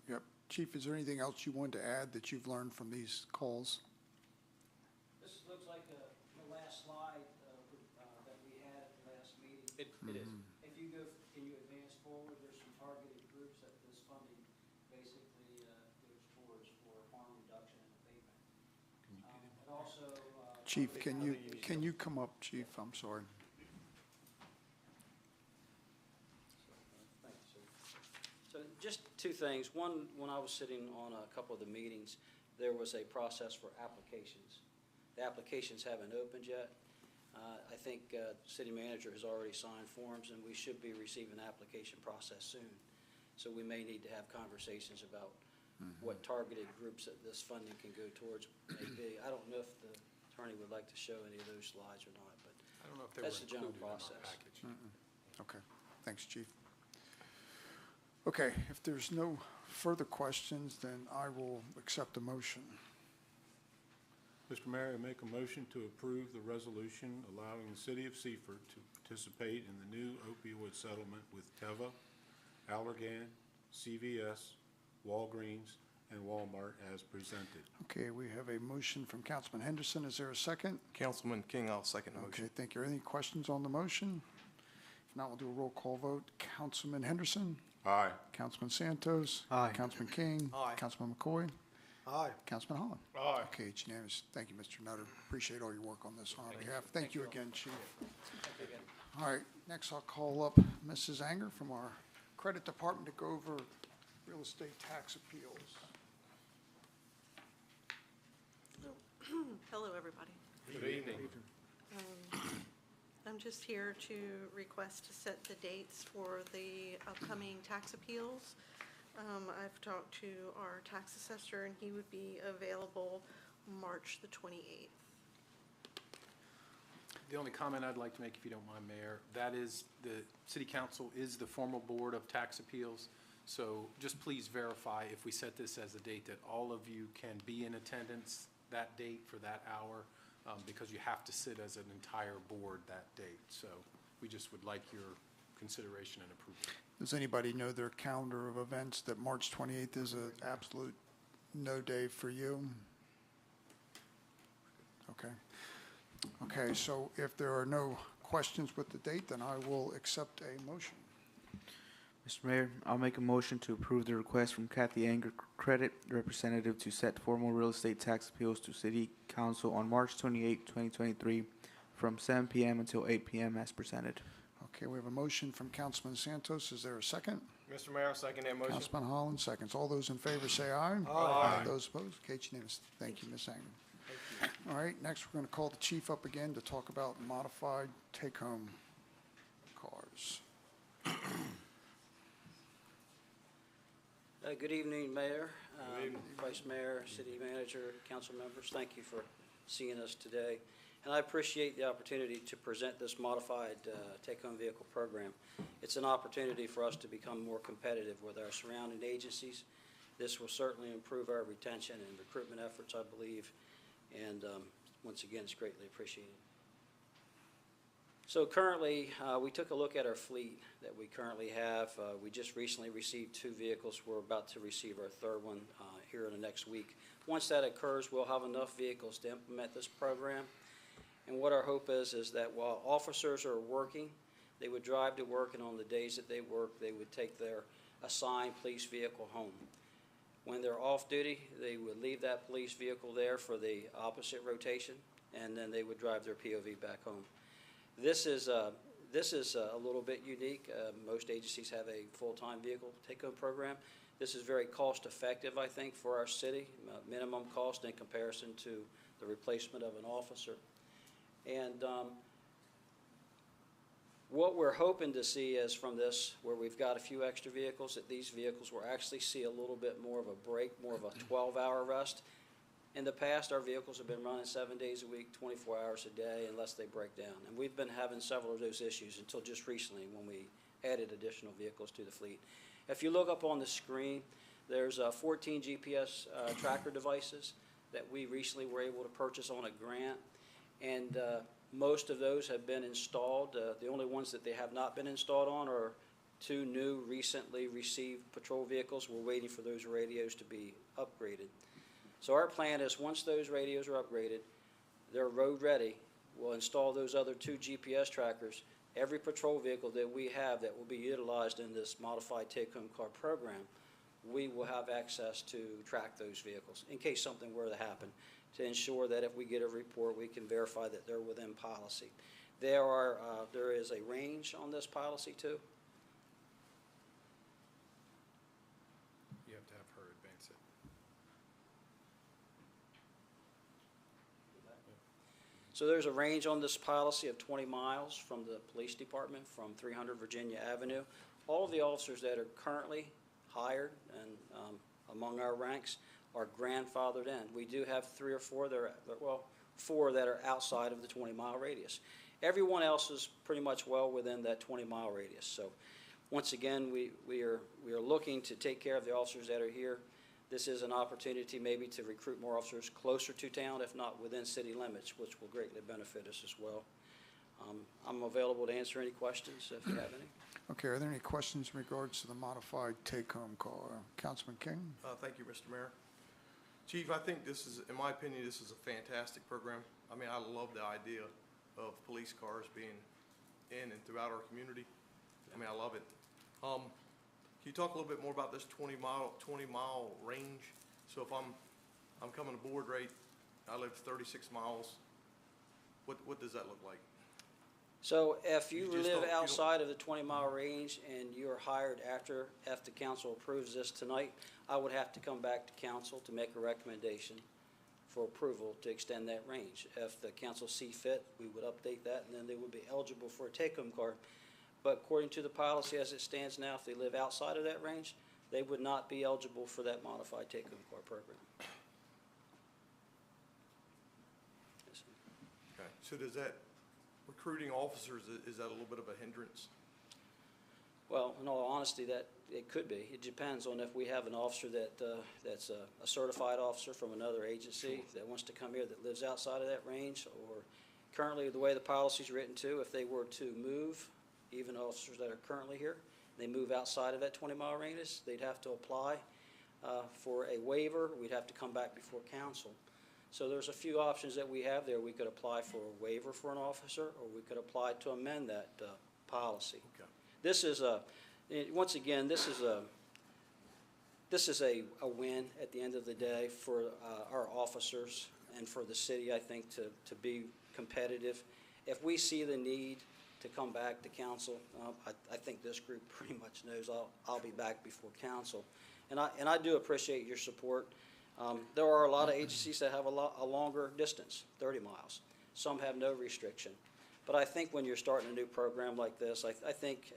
Yep. Chief, is there anything else you wanted to add that you've learned from these calls? This looks like the last slide that we had at the last meeting. It is. If you go, can you advance forward? There's some targeted groups that this funding basically goes towards for harm reduction and abatement. And also. Chief, can you come up, Chief? I'm sorry. Thank you, sir. So just two things. One, when I was sitting on a couple of the meetings, there was a process for applications. The applications haven't opened yet. I think the city manager has already signed forms, and we should be receiving an application process soon. So we may need to have conversations about what targeted groups that this funding can go towards may be. I don't know if the attorney would like to show any of those slides or not, but I don't know if they that's were the general included in our process. package. Okay. Thanks, Chief. Okay, if there's no further questions, then I will accept a motion. Mr. Mayor, I make a motion to approve the resolution allowing the city of Seaford to participate in the new opioid settlement with Teva, Allergan, CVS, Walgreens, and Walmart as presented. Okay, we have a motion from Councilman Henderson. Is there a second? Councilman King, I'll second the motion. Okay, thank you. Any questions on the motion? If not, we'll do a roll call vote. Councilman Henderson? Aye. Councilman Santos? Aye. Councilman King? Aye. Councilman McCoy? Aye. Councilman Holland? Aye. Okay, it's unanimous. Thank you, Mr. Nutter. Appreciate all your work on this on our behalf. Thank you again, Chief. Thank you again. All right, next I'll call up Mrs. Anger from our credit department to go over real estate tax appeals. Hello, everybody. Good evening. I'm just here to request to set the dates for the upcoming tax appeals. I've talked to our tax assessor, and he would be available March the 28th. The only comment I'd like to make, if you don't mind, Mayor, that is the city council is the formal board of tax appeals. So just please verify if we set this as a date that all of you can be in attendance that date for that hour, because you have to sit as an entire board that date. So we just would like your consideration and approval. Does anybody know their calendar of events that March 28th is an absolute no day for you? Okay. Okay, so if there are no questions with the date, then I will accept a motion. Mr. Mayor, I'll make a motion to approve the request from Kathy Anger, credit representative, to set formal real estate tax appeals to City Council on March 28, 2023, from 7 p.m. until 8 p.m. as presented. Okay, we have a motion from Councilman Santos. Is there a second? Mr. Mayor, I'll second that motion. Councilman Holland seconds. All those in favor say aye. Aye. Those opposed? Okay, it's unanimous. Thank you, Ms. Anger. All right, next we're going to call the chief up again to talk about modified take-home cars. Good evening, Mayor, Vice Mayor, City Manager, council members. Thank you for seeing us today. And I appreciate the opportunity to present this modified take-home vehicle program. It's an opportunity for us to become more competitive with our surrounding agencies. This will certainly improve our retention and recruitment efforts, I believe. And once again, it's greatly appreciated. So currently, we took a look at our fleet that we currently have. We just recently received 2 vehicles. We're about to receive our 3rd one here in the next week. Once that occurs, we'll have enough vehicles to implement this program. And what our hope is that while officers are working, they would drive to work, and on the days that they work, they would take their assigned police vehicle home. When they're off duty, they would leave that police vehicle there for the opposite rotation, and then they would drive their POV back home. This is a little bit unique. Most agencies have a full-time vehicle take-home program. This is very cost-effective, I think, for our city, minimum cost in comparison to the replacement of an officer. And what we're hoping to see is from this, where we've got a few extra vehicles, that these vehicles will actually see a little bit more of a break, more of a 12-hour rest. In the past, our vehicles have been running 7 days a week, 24 hours a day, unless they break down. And we've been having several of those issues until just recently when we added additional vehicles to the fleet. If you look up on the screen, there's 14 GPS tracker devices that we recently were able to purchase on a grant. And most of those have been installed. The only ones that they have not been installed on are 2 new recently received patrol vehicles. We're waiting for those radios to be upgraded. So our plan is once those radios are upgraded, they're road ready, we'll install those other 2 GPS trackers. Every patrol vehicle that we have that will be utilized in this modified take-home car program, we will have access to track those vehicles in case something were to happen, to ensure that if we get a report, we can verify that they're within policy. There is a range on this policy too. You have to have her advance it. So there's a range on this policy of 20 miles from the police department from 300 Virginia Avenue. All of the officers that are currently hired and among our ranks are grandfathered in. We do have 3 or 4 that are, well, 4 that are outside of the 20-mile radius. Everyone else is pretty much well within that 20-mile radius. So once again, we are looking to take care of the officers that are here. This is an opportunity maybe to recruit more officers closer to town, if not within city limits, which will greatly benefit us as well. I'm available to answer any questions if you have any. Okay, are there any questions in regards to the modified take-home car? Councilman King? Thank you, Mr. Mayor. Chief, I think this is, in my opinion, this is a fantastic program. I mean, I love the idea of police cars being in and throughout our community. I mean, I love it. Can you talk a little bit more about this 20-mile range? So if I'm coming aboard, right, I live 36 miles, what does that look like? So if you just live don't- outside of the 20-mile range and you're hired after the council approves this tonight, I would have to come back to council to make a recommendation for approval to extend that range. If the council see fit, we would update that, and then they would be eligible for a take-home car. But according to the policy as it stands now, if they live outside of that range, they would not be eligible for that modified take-home car program. Yes, sir. Okay, so does that, recruiting officers, is that a little bit of a hindrance? Well, in all honesty, that it could be. It depends on if we have an officer that's a certified officer from another agency that wants to come here that lives outside of that range, or currently the way the policy is written too, if they were to move, even officers that are currently here, they move outside of that 20-mile radius, they'd have to apply for a waiver. We'd have to come back before council. So there's a few options that we have there. We could apply for a waiver for an officer, or we could apply to amend that policy. Okay. This is once again, this is a win at the end of the day for our officers and for the city, I think, to be competitive. If we see the need to come back to council, I think this group pretty much knows I'll be back before council. And I do appreciate your support. There are a lot of agencies that have a longer distance, 30 miles. Some have no restriction. But I think when you're starting a new program like this, I think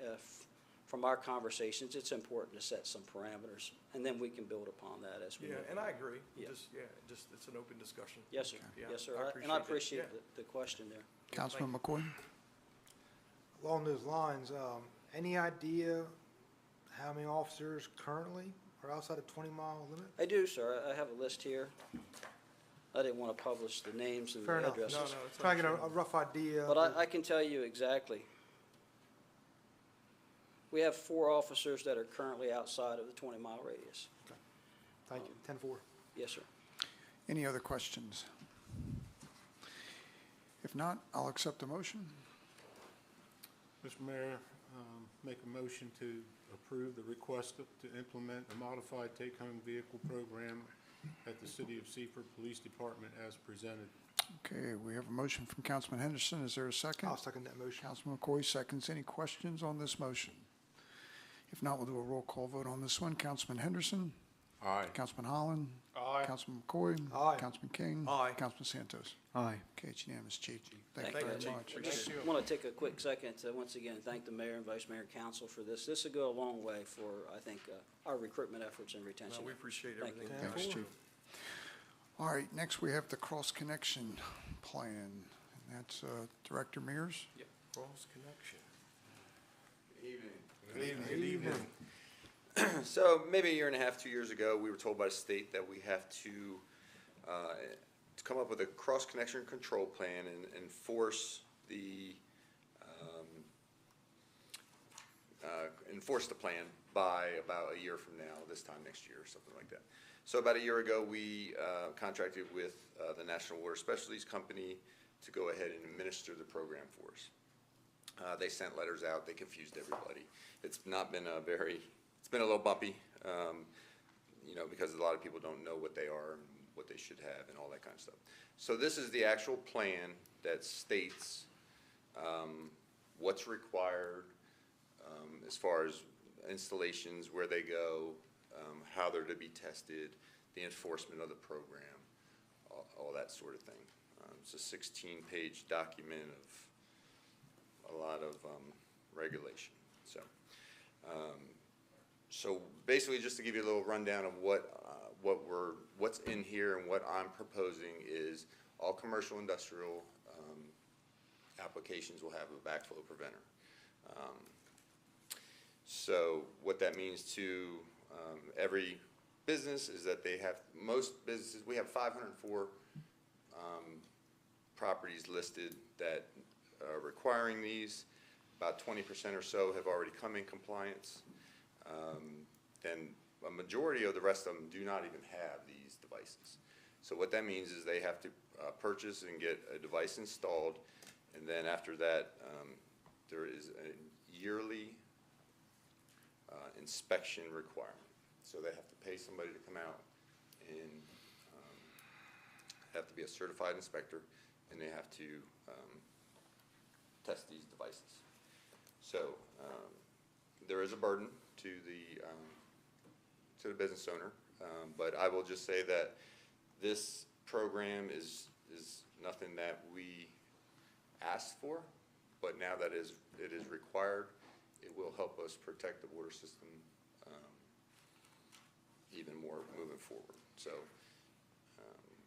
from our conversations, it's important to set some parameters, and then we can build upon that as we Yeah, move and I forward. agree. Yeah. Just it's an open discussion. Yes, sir. Yeah, Yes, sir. I And I appreciate it. appreciate the question there. Councilman McCoy? Along those lines, any idea how many officers currently are outside of 20-mile limit? I do, sir. I have a list here. I didn't want to publish the names and Fair the enough. addresses. No, it's Trying to get a rough idea. But I can tell you exactly. We have 4 officers that are currently outside of the 20-mile radius. Thank you. 10-4. Yes, sir. Any other questions? If not, I'll accept the motion. Mr. Mayor, make a motion to approve the request to implement a modified take-home vehicle program at the City of Seaford Police Department as presented. Okay, we have a motion from Councilman Henderson. Is there a second? I'll second that motion. Councilman McCoy seconds. Any questions on this motion? If not, we'll do a roll call vote on this one. Councilman Henderson? Aye. Councilman Holland? Aye. Councilman McCoy? Aye. Councilman King? Aye. Councilman Santos? Aye. Okay, it's unanimous, Chief. Thank Thank you you. very much. I just want to take a quick second to once again thank the mayor and vice mayor and council for this. This will go a long way for, I think, our recruitment efforts and retention. No, we appreciate Thank you. everything. Thanks, Chief. All right, next we have the cross-connection plan, and that's Director Mears. Yep. Cross connection. Good evening. So maybe a year and a half, 2 years ago, we were told by the state that we have to come up with a cross-connection control plan and enforce the plan by about a year from now, this time next year, or something like that. So about a year ago, we contracted with the National Water Specialties Company to go ahead and administer the program for us. They sent letters out. They confused everybody. It's been a little bumpy, because a lot of people don't know what they are and what they should have and all that kind of stuff. So this is the actual plan that states what's required as far as installations, where they go, how they're to be tested, the enforcement of the program, all that sort of thing. It's a 16-page document of a lot of regulation. So basically, just to give you a little rundown of what's in here and what I'm proposing is all commercial industrial applications will have a backflow preventer. So what that means to every business is that most businesses, we have 504 properties listed that are requiring these. About 20% or so have already come in compliance. And a majority of the rest of them do not even have these devices. So what that means is they have to purchase and get a device installed, and then after that, there is a yearly inspection requirement. So they have to pay somebody to come out and have to be a certified inspector, and they have to test these devices. So there is a burden to the business owner, but I will just say that this program is nothing that we asked for, but now that it is required, it will help us protect the water system even more moving forward. So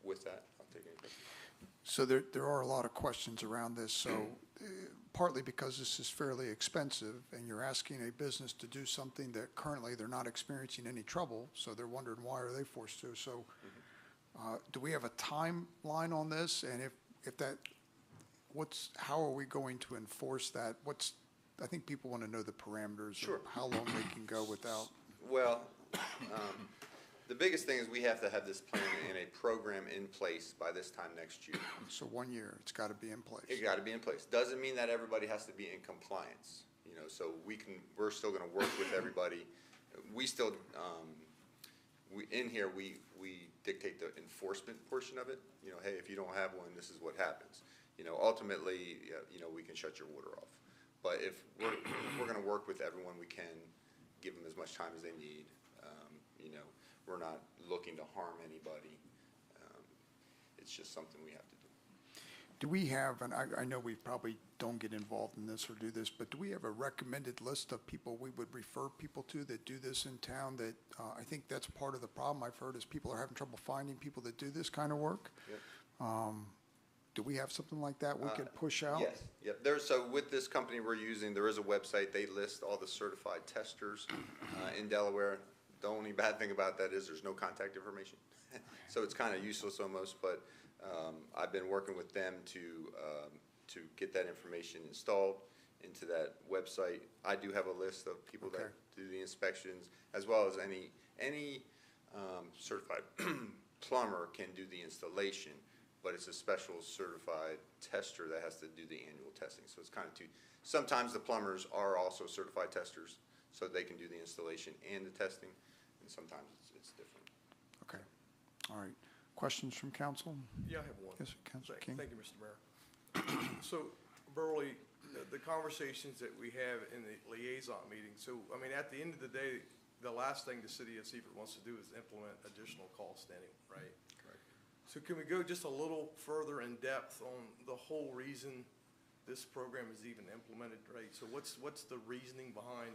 with that, I'll take any questions. So there are a lot of questions around this. So partly because this is fairly expensive and you're asking a business to do something that currently they're not experiencing any trouble, so they're wondering why are they forced to. So do we have a timeline on this? And if that, how are we going to enforce that? I think people want to know the parameters. Sure. Of how long they can go without. Well, the biggest thing is we have to have this plan and a program in place by this time next year. So 1 year, it's got to be in place. It got to be in place. Doesn't mean that everybody has to be in compliance. So we're still going to work with everybody. We still, in here, we dictate the enforcement portion of it. Hey, if you don't have one, this is what happens. Ultimately, we can shut your water off. But if we're going to work with everyone we can, give them as much time as they need. We're not looking to harm anybody. It's just something we have to do. Do we have, and I know we probably don't get involved in this or do this, but do we have a recommended list of people we would refer people to that do this in town? That I think that's part of the problem I've heard is people are having trouble finding people that do this kind of work. Yep. Do we have something like that we could push out? Yes. Yep. So with this company we're using, there is a website. They list all the certified testers in Delaware. The only bad thing about that is there's no contact information. So it's kind of useless almost, but I've been working with them to get that information installed into that website. I do have a list of people that do the inspections, as well as any certified plumber can do the installation, but it's a special certified tester that has to do the annual testing. So it's kind of sometimes the plumbers are also certified testers, so they can do the installation and the testing, and sometimes it's different. Okay. All right. Questions from council? Yeah, I have one. Yes, Councilor King. Thank you, Mr. Mayor. So Burley, the conversations that we have in the liaison meeting, so, I mean, at the end of the day, the last thing the city of Seaford wants to do is implement additional cost anyway, right? Right. So can we go just a little further in depth on the whole reason this program is even implemented, right? So what's the reasoning behind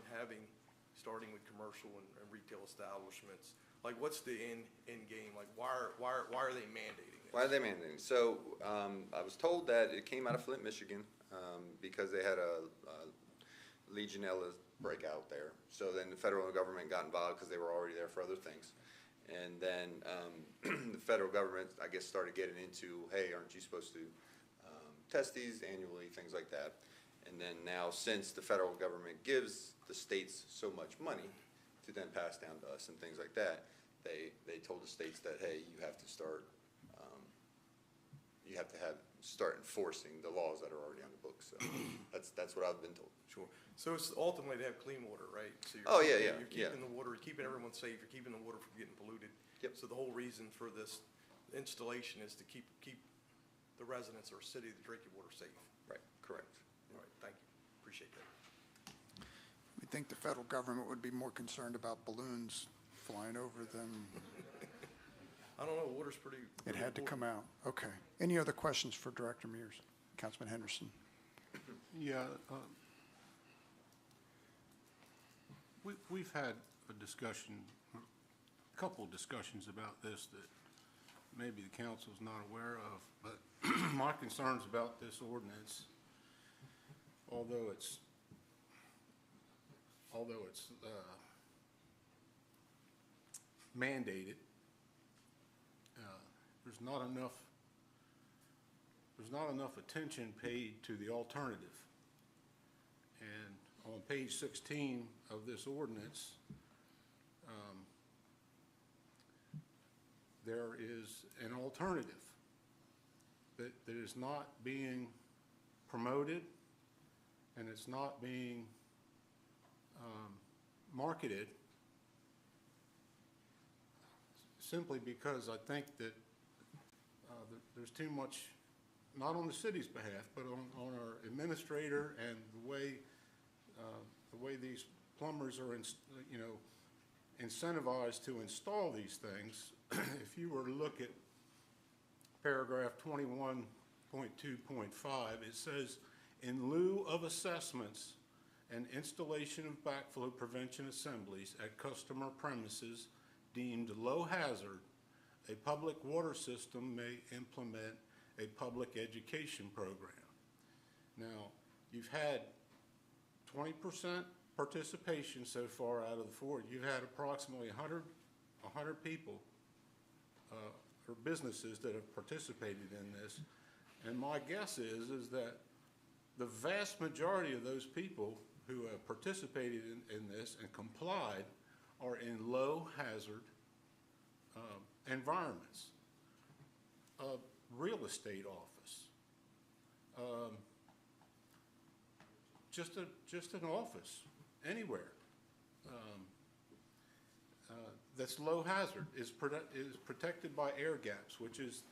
starting with commercial and retail establishments? Like, what's the end game? Like, why are they mandating this? Why are they mandating? So I was told that it came out of Flint, Michigan, because they had a Legionella breakout there. So then the federal government got involved because they were already there for other things. And then the federal government, I guess, started getting into, hey, aren't you supposed to test these annually, things like that. And then now, since the federal government gives the states so much money to then pass down to us and things like that, they told the states that, hey, you have to start start enforcing the laws that are already on the books. So that's what I've been told. Sure. So it's ultimately to have clean water, right? So you're keeping the water, you're keeping everyone safe, you're keeping the water from getting polluted. Yep. So the whole reason for this installation is to keep the residents or city of the drinking water safe. Right, correct. All right, thank you. Appreciate that. We think the federal government would be more concerned about balloons flying over them. I don't know, water's pretty. It had to come out. Okay. Any other questions for Director Mears? Councilman Henderson? Yeah, we've had a discussion, a couple of discussions about this that maybe the council's not aware of, but my concerns about this ordinance, although it's mandated, there's not enough attention paid to the alternative. And on page 16 of this ordinance, there is an alternative that is not being promoted, and it's not being marketed, simply because I think that there's too much, not on the city's behalf, but on our administrator and the way these plumbers are, incentivized to install these things. If you were to look at paragraph 21.2.5, it says, in lieu of assessments and installation of backflow prevention assemblies at customer premises deemed low hazard, a public water system may implement a public education program. Now, you've had 20% participation so far out of the 40. You've had approximately 100 people or businesses that have participated in this. And my guess is that the vast majority of those people who have participated in this and complied are in low hazard environments. A real estate office, just an office anywhere that's low hazard is protected by air gaps, which is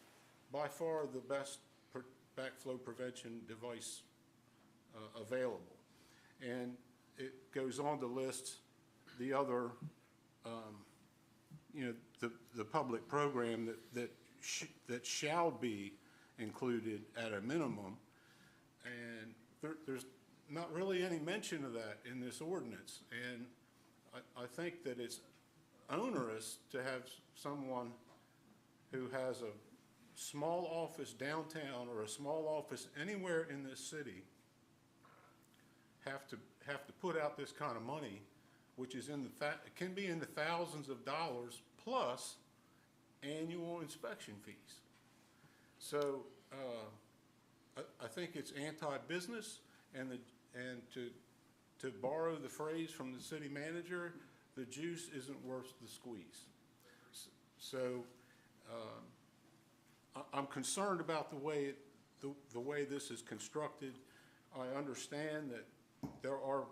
by far the best backflow prevention device available. And it goes on to list the other, the public program that shall be included at a minimum. And there's not really any mention of that in this ordinance. And I think that it's onerous to have someone who has a small office downtown or a small office anywhere in this city have to put out this kind of money, which is it can be in the thousands of dollars plus annual inspection fees. So I think it's anti-business, and to borrow the phrase from the city manager, the juice isn't worth the squeeze. So I'm concerned about the way this is constructed. I understand that there are,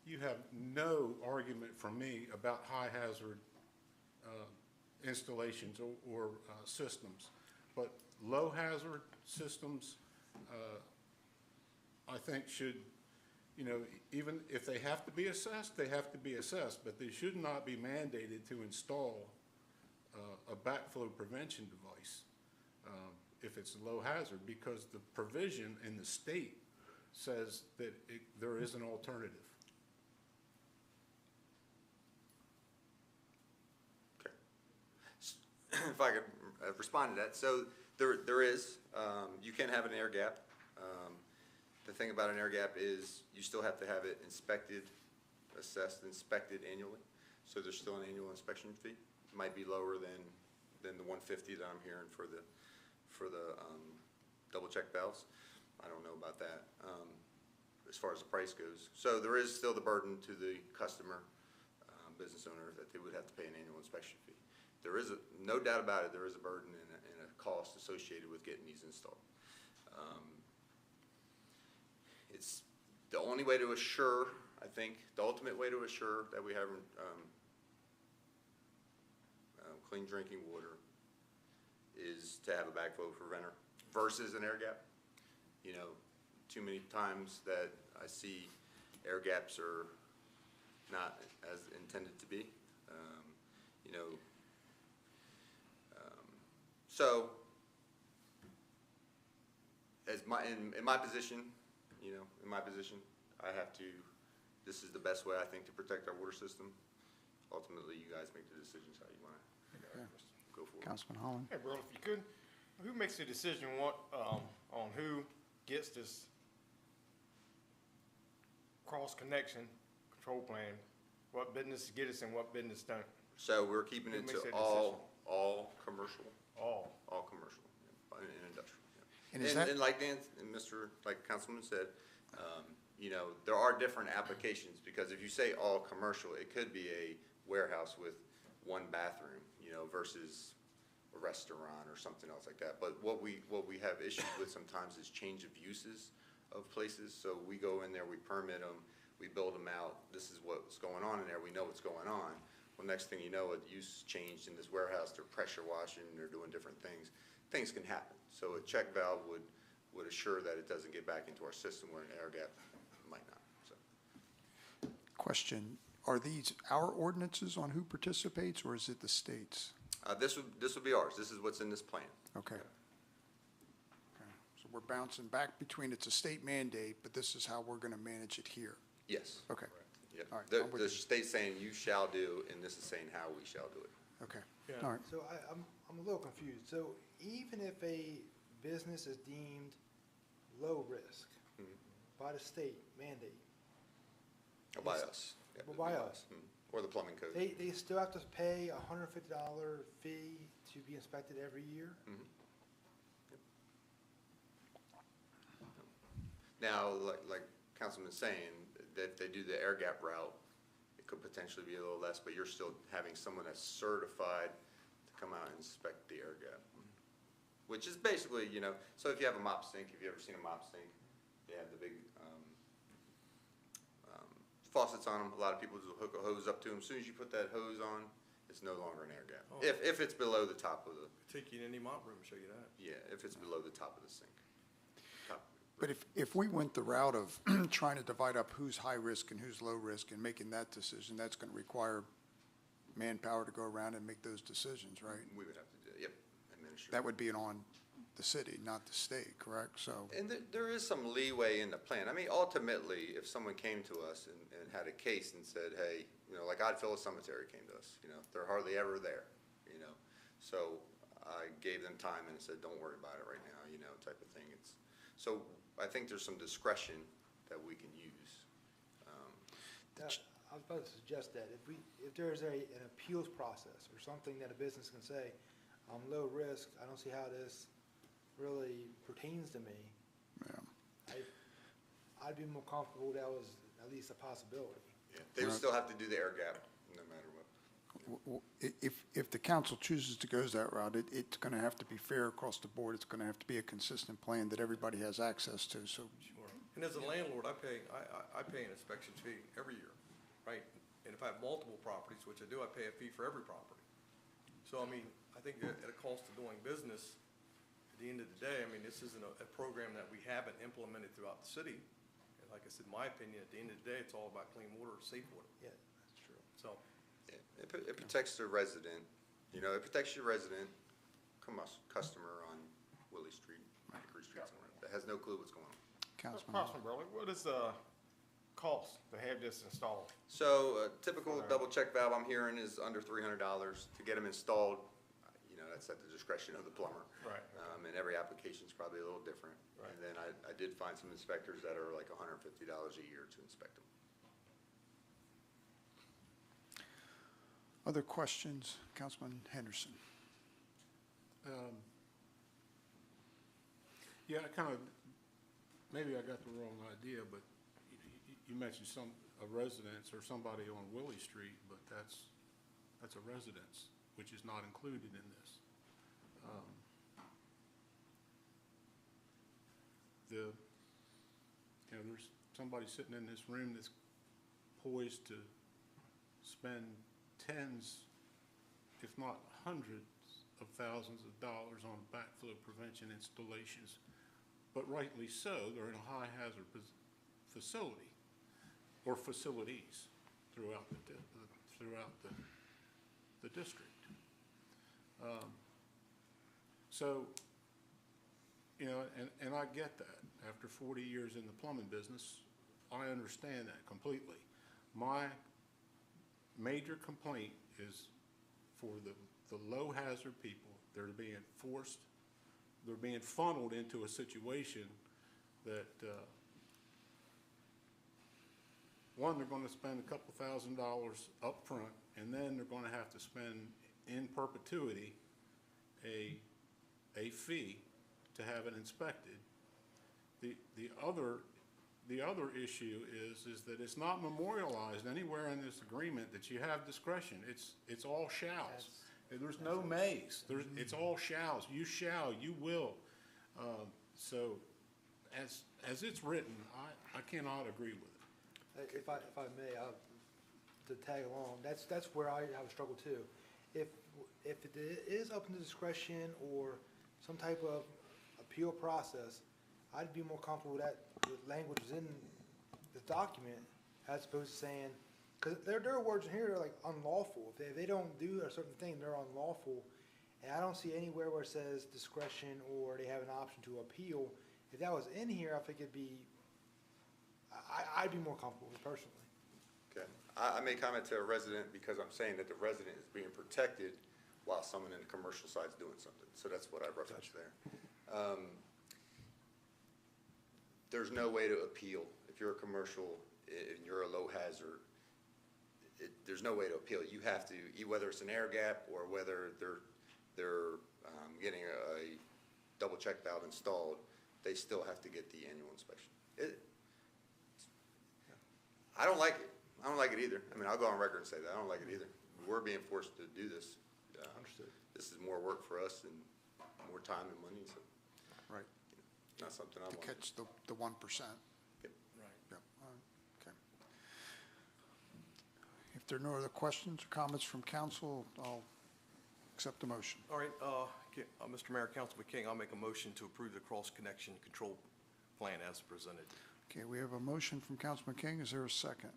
you have no argument from me about high hazard installations or systems, but low hazard systems I think should, you know, even if they have to be assessed, they have to be assessed, but they should not be mandated to install a backflow prevention device if it's low hazard, because the provision in the state says that there is an alternative. If I could respond to that. So there is, you can have an air gap. The thing about an air gap is you still have to have it inspected, assessed, inspected annually. So there's still an annual inspection fee. It might be lower than the 150 that I'm hearing for the double check valves. I don't know about that as far as the price goes. So there is still the burden to the customer, business owner, that they would have to pay an annual inspection fee. There is no doubt about it, there is a burden and a cost associated with getting these installed. It's the only way to assure, I think, the ultimate way to assure that we have clean drinking water is to have a backflow preventer versus an air gap. You know, too many times that I see air gaps are not as intended to be. You know, so as in my position, you know, I have to, this is the best way I think to protect our water system. Ultimately, you guys make the decisions how you want to go forward. Councilman Holland. Hey, bro, if you could, who makes the decision on who gets this cross-connection control plan? What business get us and what business don't? So we're keeping it to all commercial. All commercial, and industrial. Yeah. And like like Councilman said, you know, there are different applications, because if you say all commercial, it could be a warehouse with one bathroom, you know, versus a restaurant or something else like that. But what we have issues with sometimes is change of uses of places. So we go in there, we permit them, we build them out. This is what's going on in there. We know what's going on. Well, next thing you know, a use changed in this warehouse. They're pressure washing. They're doing different things. Things can happen. So a check valve would assure that it doesn't get back into our system where an air gap might not. So. Question, are these our ordinances on who participates, or is it the state's? This would be ours. This is what's in this plan. Okay. So we're bouncing back between, it's a state mandate, but this is how we're going to manage it here. Yes. Okay. Yeah. All right. The state's saying you shall do, and this is saying how we shall do it. Okay. Yeah. All right. So I'm a little confused. So even if a business is deemed low risk by the state mandate. Or by us. Yeah, By us. Or the plumbing code. They still have to pay a $150 fee to be inspected every year? Now, like Councilman's saying, that if they do the air gap route, it could potentially be a little less, but you're still having someone that's certified to come out and inspect the air gap. Which is basically, you know, so if you have a mop sink, if you've ever seen a mop sink, they have the big faucets on them. A lot of people just hook a hose up to them. As soon as you put that hose on, it's no longer an air gap. Oh. If it's below the top of the... Take you in any mop room and show you that. Yeah, if it's below the top of the sink. But if we went the route of trying to divide up who's high risk and who's low risk and making that decision, that's going to require manpower to go around and make those decisions, right? We would have to do, yep, administer. That would be on the city, not the state, correct? So. And there is some leeway in the plan. I mean, ultimately, if someone came to us and had a case and said, hey, you know, like Oddfellow Cemetery came to us, you know, they're hardly ever there, you know. So I gave them time and said, don't worry about it right now, you know, type of thing. So I think there's some discretion that we can use. I was about to suggest that if there's an appeals process or something that a business can say, I'm low risk, I don't see how this really pertains to me. Yeah. I'd be more comfortable that was at least a possibility. Yeah. They would still have to do the air gap no matter what. If the council chooses to go that route, it's going to have to be fair across the board. It's going to have to be a consistent plan that everybody has access to. So. Sure. And as a landlord, I pay an inspection fee every year, right? And if I have multiple properties, which I do, I pay a fee for every property. So, I mean, I think at a cost of doing business, it the end of the day, I mean, this isn't a program that we haven't implemented throughout the city. And like I said, in my opinion, at the end of the day, it's all about clean water, safe water. Yeah, that's true. So, Yeah, it protects the resident, you know, it protects your resident customer on Willie Street, Hickory Street, somewhere, that has no clue what's going on. Councilman Burley, what is cost to have this installed? So a typical double check valve I'm hearing is under $300 to get them installed. You know, that's at the discretion of the plumber. Right. And every application is probably a little different. Right. And then I did find some inspectors that are like $150 a year to inspect them. Other questions? Councilman Henderson. Yeah, maybe I got the wrong idea, but you mentioned a residence or somebody on Willie Street, but that's a residence, which is not included in this. There's somebody sitting in this room that's poised to spend tens, if not hundreds of thousands of dollars on backflow prevention installations. But rightly so, they're in a high hazard facility or facilities throughout the district. So, you know, and I get that. After 40 years in the plumbing business, I understand that completely. My major complaint is for the low hazard people. They're being funneled into a situation that, one, they're going to spend a couple $1,000s up front, and then they're going to have to spend in perpetuity a fee to have it inspected. The other issue is that it's not memorialized anywhere in this agreement that you have discretion. It's all shalls. There's no mays. It's all shalls. You shall, you will. So as it's written, I cannot agree with it. If I may, to tag along, that's where I have a struggle too. If it is up to discretion or some type of appeal process, I'd be more comfortable with that with language in the document as opposed to saying, because there are words in here that are like unlawful. If they don't do a certain thing, they're unlawful. And I don't see anywhere where it says discretion or they have an option to appeal. If that was in here, I think I'd be more comfortable with it personally. Okay. I made comment to a resident because I'm saying that the resident is being protected while someone in the commercial side is doing something. So that's what I referenced there. There's no way to appeal. If you're a commercial and you're a low hazard, there's no way to appeal. You have to, whether it's an air gap or whether they're getting a double check valve installed, they still have to get the annual inspection. I don't like it. I don't like it either. I mean, I'll go on record and say that. I don't like it either. We're being forced to do this. Understood. This is more work for us and more time and money, so. Right. Not something I To want. catch the 1%. Yep. Right. Yep. Okay. If there are no other questions or comments from council, I'll accept the motion. all right, Mr. Mayor, Councilman King, I'll make a motion to approve the cross-connection control plan as presented. Okay, we have a motion from Councilman King. Is there a second?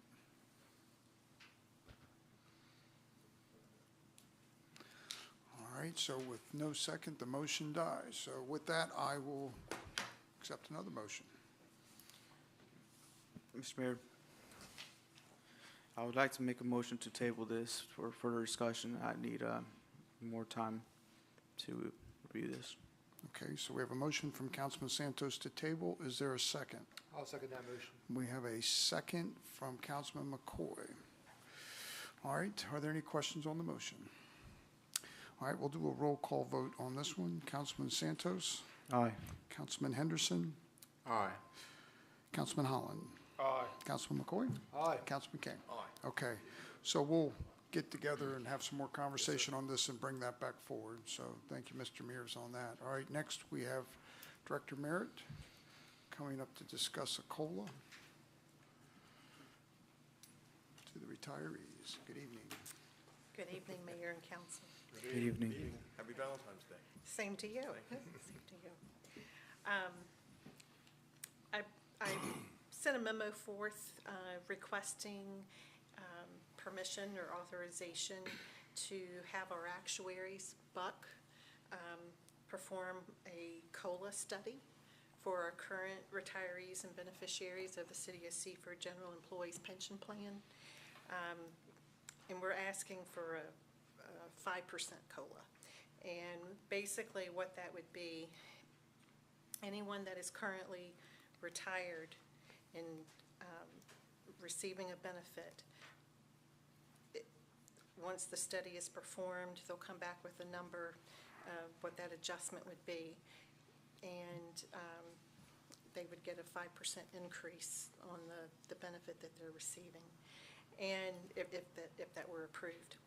All right, so with no second, the motion dies. So with that, I will accept another motion. Mr. Mayor, I would like to make a motion to table this for further discussion. I need more time to review this. Okay, so we have a motion from Councilman Santos to table. Is there a second? I'll second that motion. We have a second from Councilman McCoy. All right, are there any questions on the motion? All right, we'll do a roll call vote on this one. Councilman Santos? Aye. Councilman Henderson? Aye. Councilman Holland? Aye. Councilman McCoy? Aye. Councilman King? Aye. Okay, so we'll get together and have some more conversation on this and bring that back forward. So thank you, Mr. Mears, on that. All right, next we have Director Merritt coming up to discuss a COLA to the retirees. Good evening. Good evening, Mayor and Council. Good evening. Happy Valentine's Day. Same to you. Same to you. I sent a memo forth requesting permission or authorization to have our actuaries, Buck, perform a COLA study for our current retirees and beneficiaries of the City of Seaford General Employees Pension Plan. And we're asking for a 5% COLA. And basically what that would be, anyone that is currently retired and receiving a benefit, once the study is performed, they'll come back with a number of what that adjustment would be. And they would get a 5% increase on the benefit that they're receiving, and if that were approved.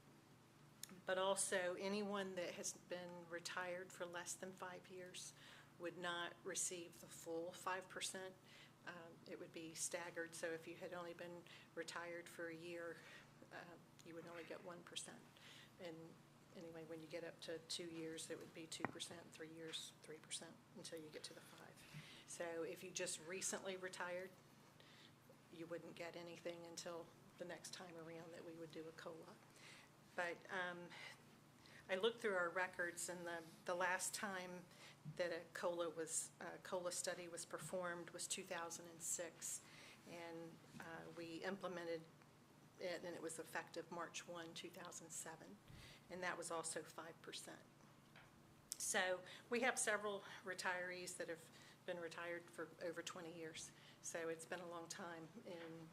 But also, anyone that has been retired for less than 5 years would not receive the full 5%. It would be staggered, so if you had only been retired for a year, you would only get 1%. And anyway, when you get up to 2 years, it would be 2%, 3 years, 3%, until you get to the 5. So if you just recently retired, you wouldn't get anything until the next time around that we would do a COLA. But I looked through our records, and the last time that a COLA study was performed was 2006, and we implemented it, and it was effective March 1, 2007, and that was also 5%. So we have several retirees that have been retired for over 20 years, so it's been a long time, and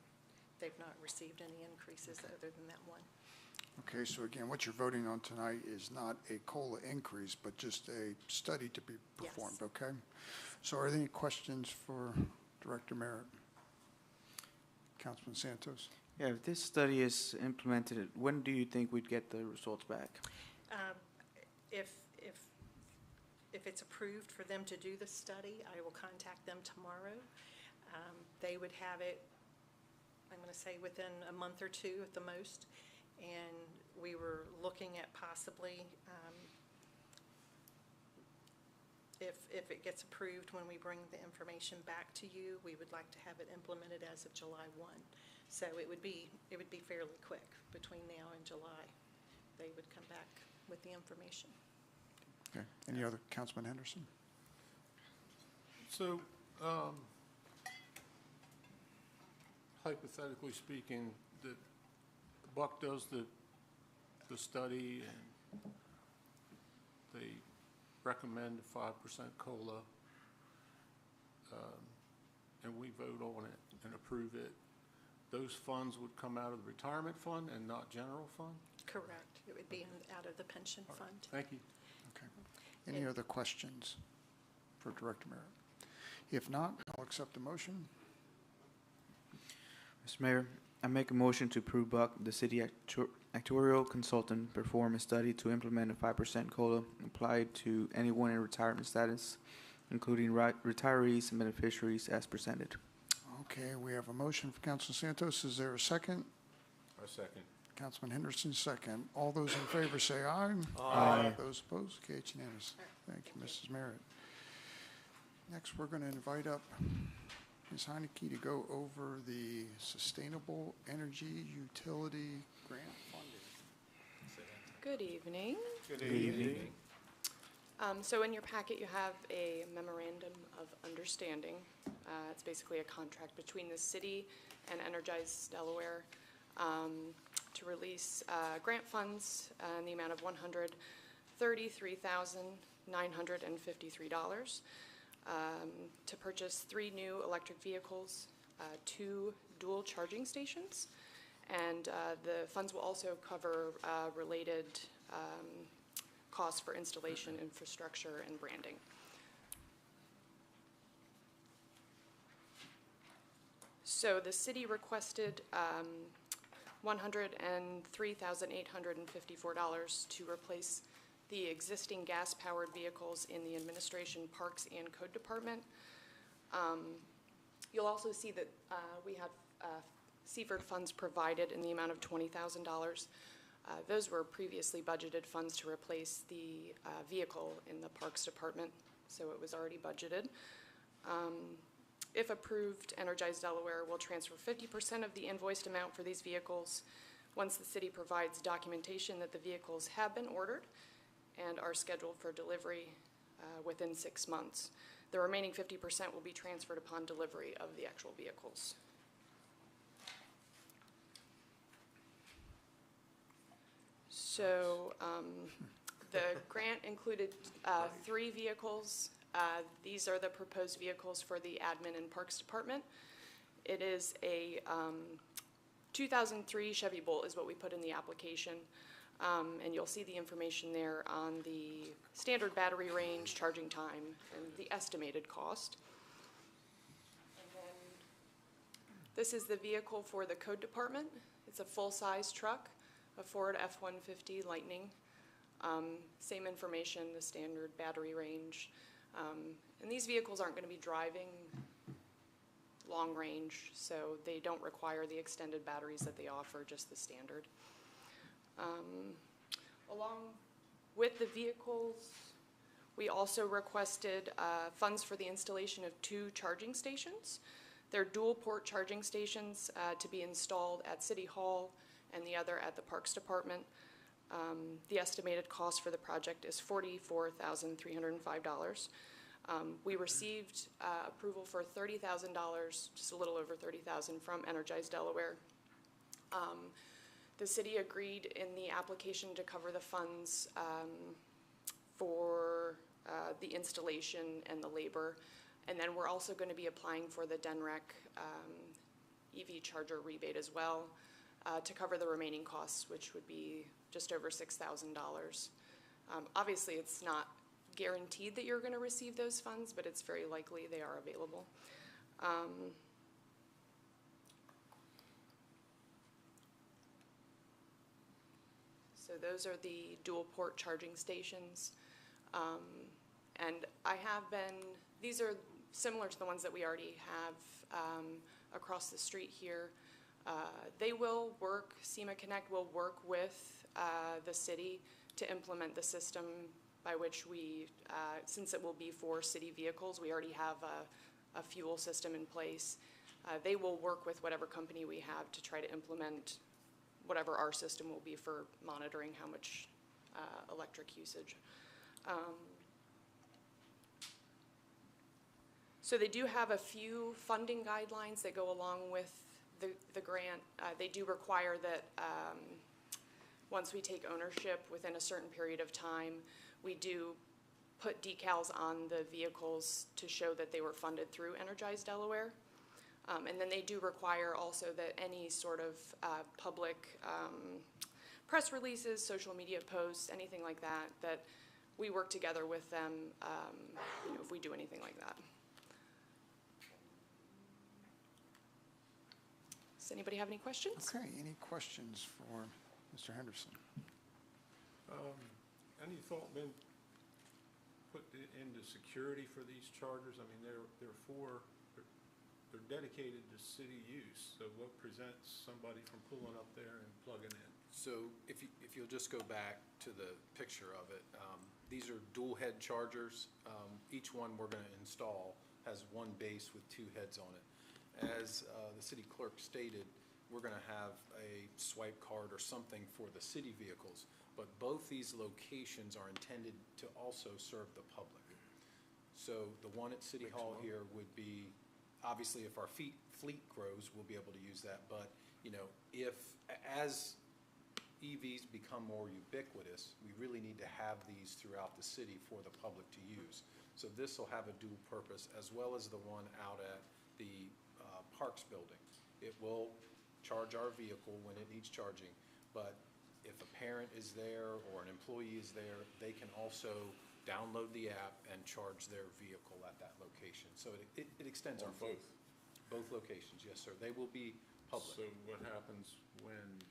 they've not received any increases other than that one. Okay, so again, what you're voting on tonight is not a COLA increase, but just a study to be performed, Yes. okay? So are there any questions for Director Merritt? Councilman Santos? Yeah, if this study is implemented, when do you think we'd get the results back? If it's approved for them to do the study, I will contact them tomorrow. They would have it, I'm going to say, within a month or two at the most. And we were looking at possibly, if it gets approved when we bring the information back to you, we would like to have it implemented as of July 1. So it would be fairly quick between now and July. They would come back with the information. Okay, any other, Councilman Henderson? So, hypothetically speaking, the Buck does the study, and they recommend a 5% COLA, and we vote on it and approve it. Those funds would come out of the retirement fund and not general fund? Correct. It would be out of the pension fund. Thank you. Okay. Any other questions for Director Merritt? If not, I'll accept the motion. Mr. Mayor, I make a motion to approve Buck, the city actuarial consultant, perform a study to implement a 5% COLA applied to anyone in retirement status, including retirees and beneficiaries as presented. Okay, we have a motion for Councilman Santos. Is there a second? A second. Councilman Henderson, second. All those in favor say aye. Aye. Those opposed? Okay, it's unanimous. Thank you, Mrs. Merritt. Next, we're going to invite up Ms. Heineke to go over the Sustainable Energy Utility Grant funding. Good evening. Good evening. So in your packet, you have a memorandum of understanding. It's basically a contract between the city and Energize Delaware to release grant funds in the amount of $133,953 to purchase 3 new electric vehicles, 2 dual charging stations, and the funds will also cover related costs for installation, infrastructure, and branding. So the city requested $103,854 to replace the existing gas-powered vehicles in the Administration, Parks, and Code Department. You'll also see that we had Seaford funds provided in the amount of $20,000 Those were previously budgeted funds to replace the vehicle in the Parks Department, so it was already budgeted. If approved, Energize Delaware will transfer 50% of the invoiced amount for these vehicles once the city provides documentation that the vehicles have been ordered and are scheduled for delivery within 6 months. The remaining 50% will be transferred upon delivery of the actual vehicles. So the grant included 3 vehicles. These are the proposed vehicles for the Admin and Parks Department. It is a 2003 Chevy Bolt is what we put in the application. And you'll see the information there on the standard battery range, charging time, and the estimated cost. And then this is the vehicle for the Code Department. It's a full-size truck, a Ford F-150 Lightning. Same information, the standard battery range. And these vehicles aren't going to be driving long range, so they don't require the extended batteries that they offer, just the standard. Along with the vehicles, we also requested funds for the installation of 2 charging stations. They're dual port charging stations to be installed at City Hall and the other at the Parks Department. The estimated cost for the project is $44,305. We received approval for $30,000, just a little over $30,000 from Energize Delaware. The city agreed in the application to cover the funds for the installation and the labor. And then we're also going to be applying for the DENREC EV charger rebate as well to cover the remaining costs, which would be just over $6,000. Obviously, it's not guaranteed that you're going to receive those funds, but it's very likely they are available. So those are the dual port charging stations. And I have been, these are similar to the ones that we already have across the street here. They will work, SEMA Connect will work with the city to implement the system by which we, since it will be for city vehicles, we already have a fuel system in place. They will work with whatever company we have to try to implement whatever our system will be for monitoring how much electric usage. So they do have a few funding guidelines that go along with the grant. They do require that once we take ownership within a certain period of time, we do put decals on the vehicles to show that they were funded through Energize Delaware. And then they do require also that any sort of public press releases, social media posts, anything like that, that we work together with them if we do anything like that. Does anybody have any questions? Okay, any questions for Mr. Henderson? Any thought been put into security for these chargers? I mean, they're dedicated to city use, so what prevents somebody from pulling up there and plugging in? So if you'll just go back to the picture of it, these are dual head chargers. Each one we're going to install has one base with 2 heads on it. As the city clerk stated, we're going to have a swipe card or something for the city vehicles, but both these locations are intended to also serve the public. So the one at City Hall here would be, obviously if our fleet grows, we'll be able to use that, but as EVs become more ubiquitous, we really need to have these throughout the city for the public to use. So this will have a dual purpose, as well as the one out at the Parks building. It will charge our vehicle when it needs charging, but if a parent is there or an employee is there, they can also download the app and charge their vehicle at that location. So it extends our fleet. Both locations, yes, sir. They will be public. So what happens when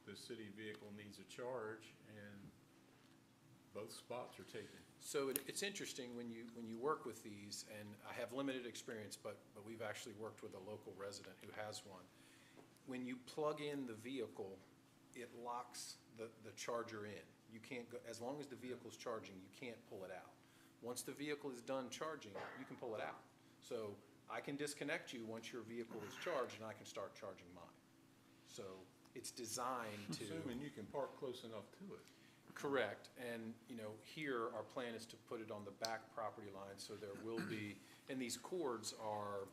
the city vehicle needs a charge and both spots are taken? So it's interesting when you work with these, and I have limited experience, but we've actually worked with a local resident who has one. When you plug in the vehicle it locks the charger in. You can't go, as long as the vehicle's charging, you can't pull it out. Once the vehicle is done charging, you can pull it out. So I can disconnect you once your vehicle is charged, and I can start charging mine. So it's designed to. Assuming you can park close enough to it. Correct, and, here, our plan is to put it on the back property line, so there will be, and these cords are,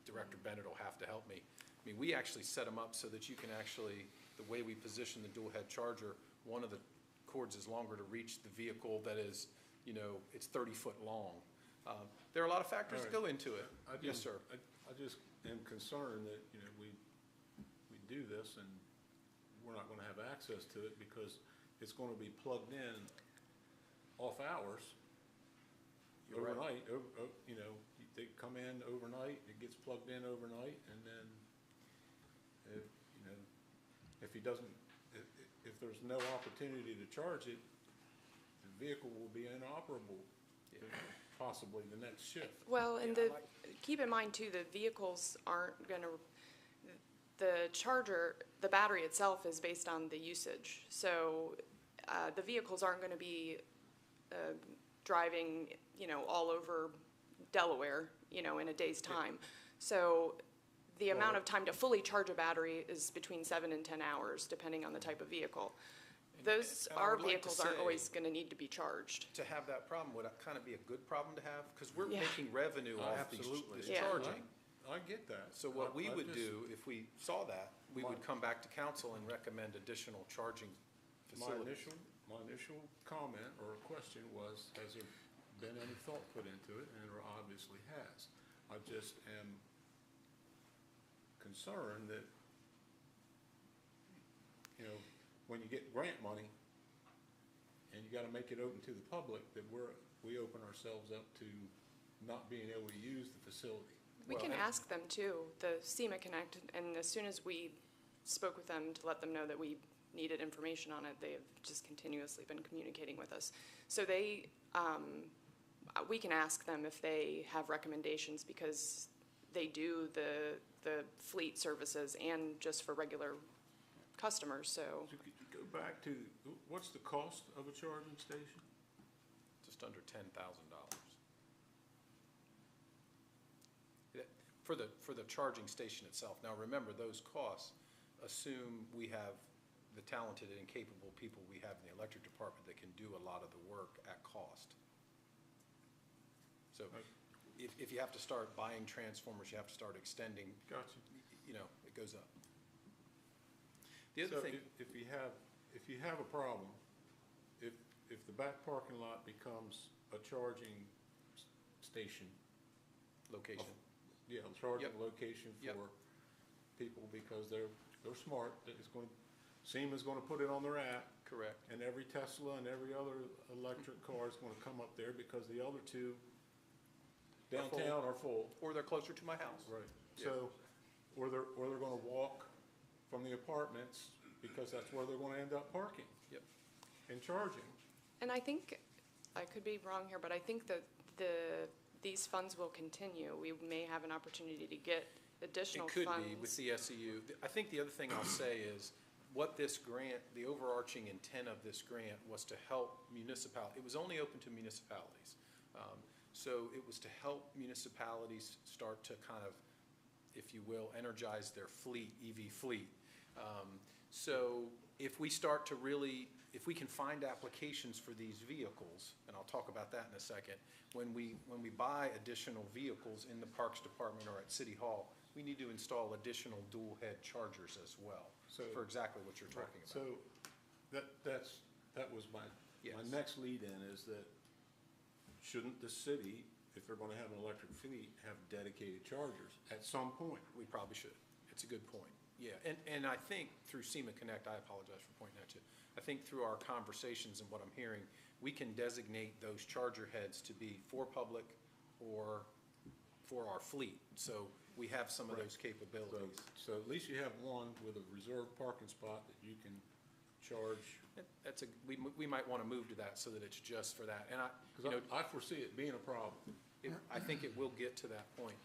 Director Bennett will have to help me. I mean, we actually set them up so that you can actually, the way we position the dual head charger, one of the cords is longer to reach the vehicle that is, it's 30 foot long. There are a lot of factors that go into it. Yes, sir. I just am concerned that, we do this and we're not gonna have access to it because it's gonna be plugged in off hours You're right. overnight. They come in overnight, it gets plugged in overnight, and then if there's no opportunity to charge it, the vehicle will be inoperable, possibly the next shift. Well, and keep in mind too, the vehicles aren't gonna, the charger, the battery itself is based on the usage. So, the vehicles aren't gonna be, driving, all over Delaware, in a day's time. So the amount of time to fully charge a battery is between 7 and 10 hours, depending on the type of vehicle. Our vehicles aren't always gonna need to be charged. To have that problem would kind of be a good problem to have, because we're making revenue off this Absolutely. charging. I get that. So what we would do, if we saw that, we would come back to council and recommend additional charging facilities. My initial comment or question was, has there been any thought put into it? And there obviously has. I just am concerned that, when you get grant money and you gotta make it open to the public, that we open ourselves up to not being able to use the facility. We can ask them too, the SEMA Connect, and as soon as we spoke with them to let them know that we needed information on it, they have just continuously been communicating with us. So we can ask them if they have recommendations, because they do the fleet services and just for regular customers, so. So could you go back to, what's the cost of a charging station? Just under $10,000. For the charging station itself. Now, remember, those costs assume we have the talented and capable people we have in the electric department that can do a lot of the work at cost. So if you have to start buying transformers, you have to start extending. Gotcha. It goes up. The other thing. If you have a problem, if the back parking lot becomes a charging station. Location. Charging location for people, because they're smart. SEMA's gonna put it on their app. Correct. And every Tesla and every other electric car is gonna come up there, because the other two downtown are full. Or they're closer to my house. Right. Yeah. So, or they're gonna walk from the apartments, because that's where they're gonna end up parking. Yep. And charging. And I think, I could be wrong here, but I think that these funds will continue. We may have an opportunity to get additional funds. It could be with the SEU. I think the other thing I'll say is, what this grant, the overarching intent of this grant was to help municipalities. It was only open to municipalities. So it was to help municipalities start to kind of, if you will, energize their fleet, EV fleet. So if we start to really, if we can find applications for these vehicles, and I'll talk about that in a second, when we buy additional vehicles in the Parks Department or at City Hall, we need to install additional dual head chargers as well, for exactly what you're talking about. So that was my next lead in, is that shouldn't the city, if they're gonna have an electric fleet, have dedicated chargers at some point? We probably should. It's a good point. Yeah, and I think through SEMA Connect, I apologize for pointing at you. I think through our conversations and what I'm hearing, we can designate those charger heads to be for public or for our fleet. So we have some of those capabilities. So at least you have one with a reserved parking spot that you can charge. We might want to move to that so that it's just for that. And I foresee it being a problem. I think it will get to that point.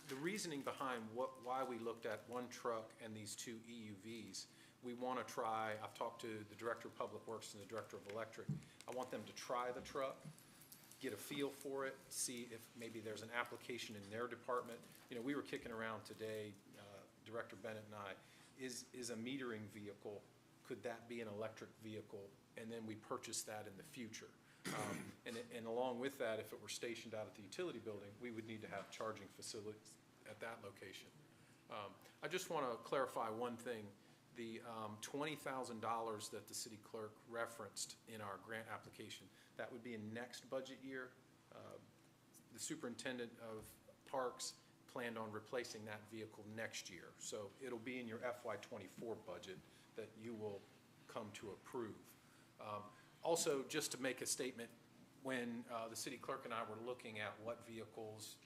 the reasoning behind why we looked at one truck and these two EUVs, we want to try, I've talked to the Director of Public Works and the Director of Electric. I want them to try the truck, get a feel for it, see if maybe there's an application in their department. You know, we were kicking around today, Director Bennett and I, is a metering vehicle, could that be an electric vehicle? And then we purchase that in the future. And along with that, if it were stationed out at the utility building, we would need to have charging facilities at that location. I just want to clarify one thing. The $20,000 that the city clerk referenced in our grant application, that would be in next budget year. The superintendent of parks planned on replacing that vehicle next year. So it'll be in your FY24 budget that you will come to approve. Also, just to make a statement, when the city clerk and I were looking at what vehicles,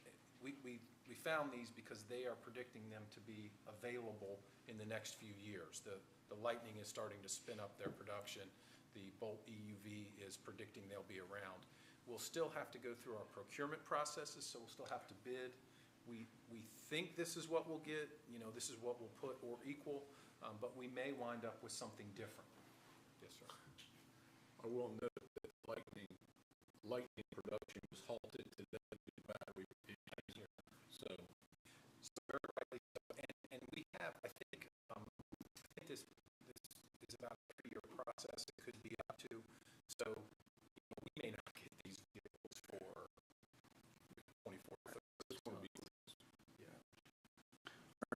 we found these because they are predicting them to be available in the next few years. The Lightning is starting to spin up their production. The Bolt EUV is predicting they'll be around. We'll still have to go through our procurement processes, so we'll still have to bid. We think this is what we'll get, you know, this is what we'll put or equal, but we may wind up with something different. Yes, sir. I will note that lightning production was halted today due to battery issues. So very rightly so. And we have, I think this is about a 3-year process. It could be up to. So you know, we may not get these vehicles for 24. Yeah.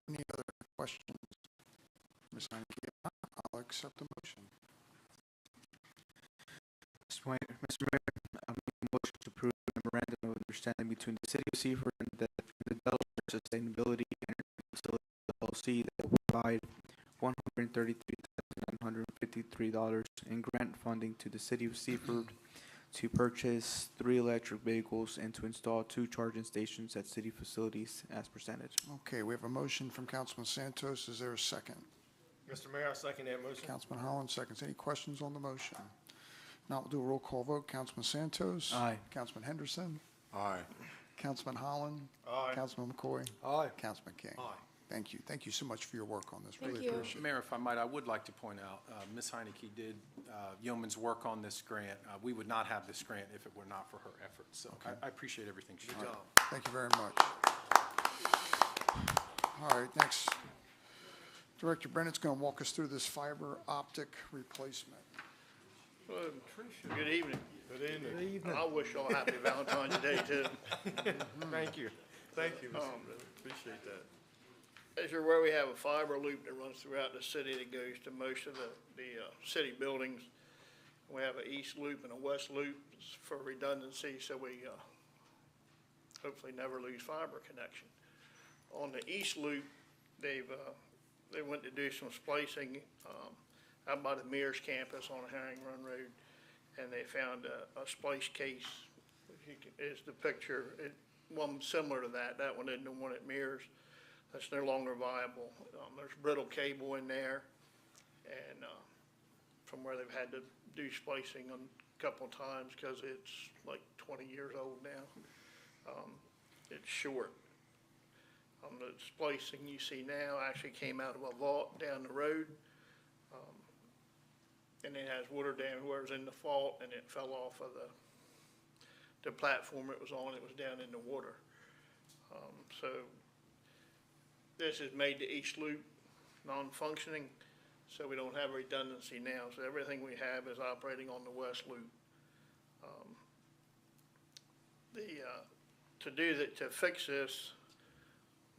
Any other questions? Ms. Heineke, I'll accept the motion. Mr. Mayor, I make a motion to approve the memorandum of understanding between the City of Seaford and the Delaware Sustainability Energy Facility LLC that will provide $133,953 in grant funding to the City of Seaford to purchase 3 electric vehicles and to install 2 charging stations at city facilities as presented. Okay, we have a motion from Councilman Santos. Is there a second? Mr. Mayor, I second that motion. Councilman Holland seconds. Any questions on the motion? Now we'll do a roll call vote. Councilman Santos. Aye. Councilman Henderson. Aye. Councilman Holland. Aye. Councilman McCoy. Aye. Councilman King. Aye. Thank you. Thank you so much for your work on this. Thank Really you. appreciate it. Mayor, if I might, I would like to point out, Ms. Heineke did yeoman's work on this grant. We would not have this grant if it were not for her efforts. So Okay. I appreciate everything she did. Good job. Thank you very much. All right, next. Director Bennett's going to walk us through this fiber optic replacement. Good evening. Good evening. Good evening. I wish y'all happy Valentine's Day too. Thank you. Thank you, Mr. President. Appreciate that. As you're aware, we have a fiber loop that runs throughout the city that goes to most of the city buildings. We have an east loop and a west loop for redundancy, so we hopefully never lose fiber connection. On the east loop, they went to do some splicing out by the Mears campus on Herring Run Road, and they found a splice case, which is the picture. One similar to that. That one isn't the one at Mears. That's no longer viable. There's brittle cable in there, and from where they've had to do splicing a couple of times because it's like 20 years old now. It's short. The splicing you see now actually came out of a vault down the road, and it has water damage where it was in the fault, and it fell off of the platform it was on. It was down in the water. So this has made the east loop non-functioning, so we don't have redundancy now. So everything we have is operating on the west loop. To fix this,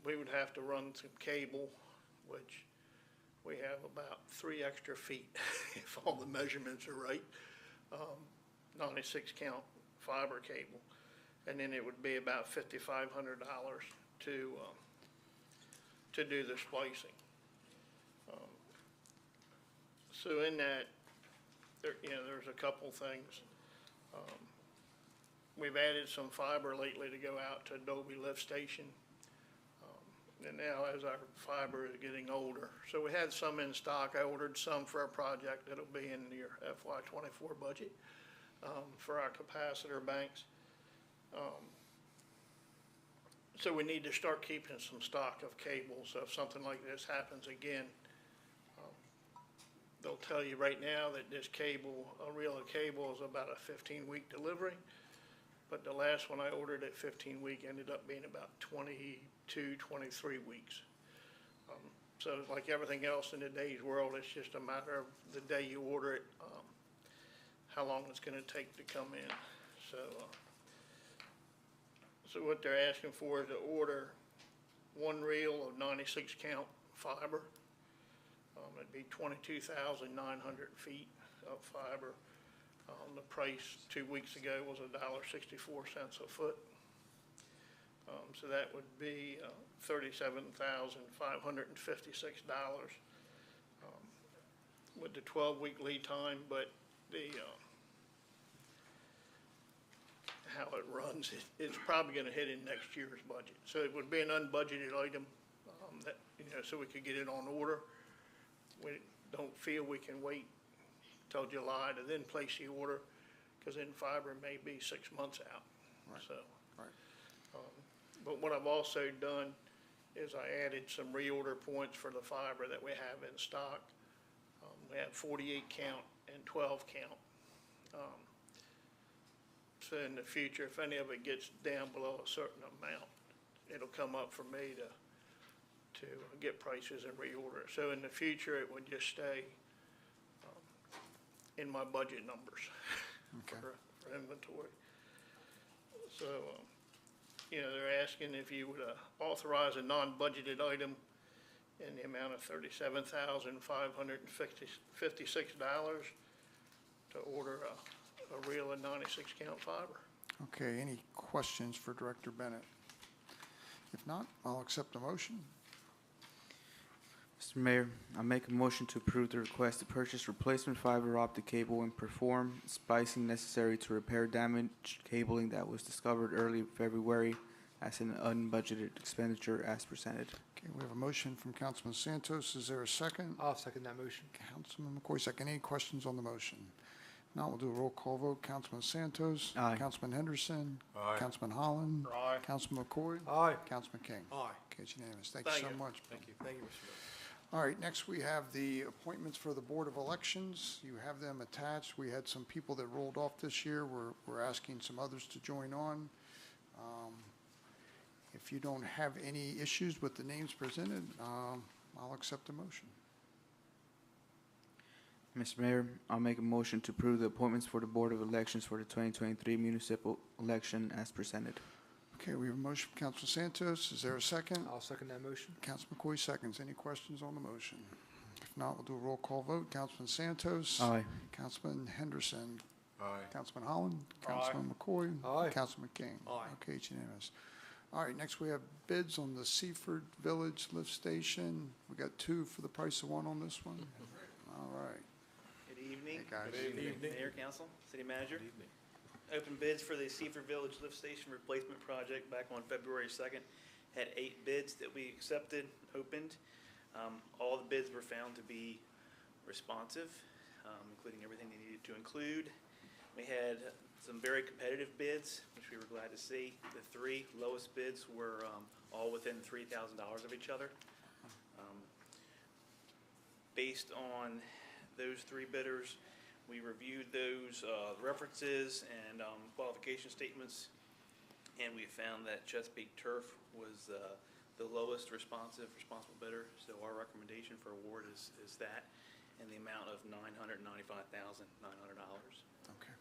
we would have to run some cable, which we have about 3 extra feet if all the measurements are right. 96 count fiber cable, and then it would be about $5,500 to do the splicing. So in that, there's a couple things. We've added some fiber lately to go out to Adobe Lift Station. And now as our fiber is getting older. So we had some in stock. I ordered some for a project that'll be in your FY24 budget for our capacitor banks. So we need to start keeping some stock of cable, so if something like this happens again, they'll tell you right now that this cable, a reel of cable is about a 15-week delivery, but the last one I ordered at 15-week ended up being about 22, 23 weeks. So like everything else in today's world, it's just a matter of the day you order it, how long it's gonna take to come in. So what they're asking for is to order one reel of 96 count fiber. It'd be 22,900 feet of fiber. The price 2 weeks ago was $1.64 a foot. So that would be $37,556 with the 12-week lead time, but the how it runs, it's probably going to hit in next year's budget. So it would be an unbudgeted item that, so we could get it on order. We don't feel we can wait till July to then place the order, because then fiber may be 6 months out. Right. So, Right. But what I've also done is I added some reorder points for the fiber that we have in stock. We have 48 count and 12 count. So in the future, if any of it gets down below a certain amount, it'll come up for me to get prices and reorder it. So in the future, it would just stay in my budget numbers for inventory. So, they're asking if you would authorize a non-budgeted item in the amount of $37,556 to order a reel of 96 count fiber. Okay, any questions for Director Bennett? If not, I'll accept the motion. Mr. Mayor, I make a motion to approve the request to purchase replacement fiber optic cable and perform splicing necessary to repair damaged cabling that was discovered early February as an unbudgeted expenditure as presented. Okay, we have a motion from Councilman Santos. Is there a second? I'll second that motion. Councilman McCoy, second. Any questions on the motion? Now we'll do a roll call vote. Councilman Santos. Aye. Councilman Henderson. Aye. Councilman Holland. Aye. Councilman McCoy. Aye. Councilman King. Aye. Okay, it's unanimous. Thank you so much. Thank you, Mr. Mayor. All right, next we have the appointments for the Board of Elections. You have them attached. We had some people that rolled off this year. We're asking some others to join on. If you don't have any issues with the names presented, I'll accept the motion. Mr. Mayor, I'll make a motion to approve the appointments for the Board of Elections for the 2023 municipal election as presented. Okay, we have a motion from Councilman Santos. Is there a second? I'll second that motion. Councilman McCoy seconds. Any questions on the motion? If not, we'll do a roll call vote. Councilman Santos. Aye. Councilman Henderson. Aye. Councilman Holland. Councilman McCoy. Aye. Councilman King. Aye. Okay, it's unanimous. All right, next we have bids on the Seaford Village Lift Station. We got two for the price of one on this one. All right. Good evening. Hey, guys. Good evening. Mayor, Council, City Manager. Open bids for the Seaford Village Lift Station Replacement Project back on February 2nd. Had 8 bids that we accepted, opened. All the bids were found to be responsive, including everything they needed to include. We had some very competitive bids, which we were glad to see. The 3 lowest bids were all within $3,000 of each other. Based on those 3 bidders, we reviewed those references and qualification statements, and we found that Chesapeake Turf was the lowest responsible bidder. So our recommendation for award is that, in the amount of $995,900. Okay.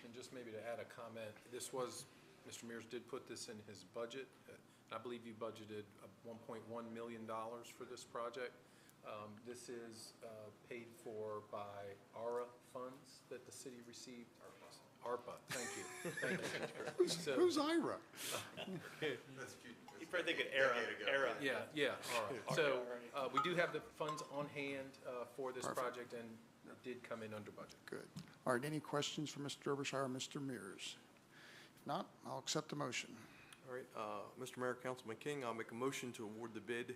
And just maybe to add a comment, this was, Mr. Mears did put this in his budget. I believe you budgeted $1.1 million for this project. This is paid for by ARA funds that the city received. ARPA, thank you. Thank you. Who's Ira? That's cute. You probably think of ERA. Yeah, all right. So we do have the funds on hand for this Perfect. project, and it did come in under budget. Good. All right, any questions for Mr. Derbyshire or Mr. Mears? If not, I'll accept the motion. All right, Mr. Mayor, Councilman King, I'll make a motion to award the bid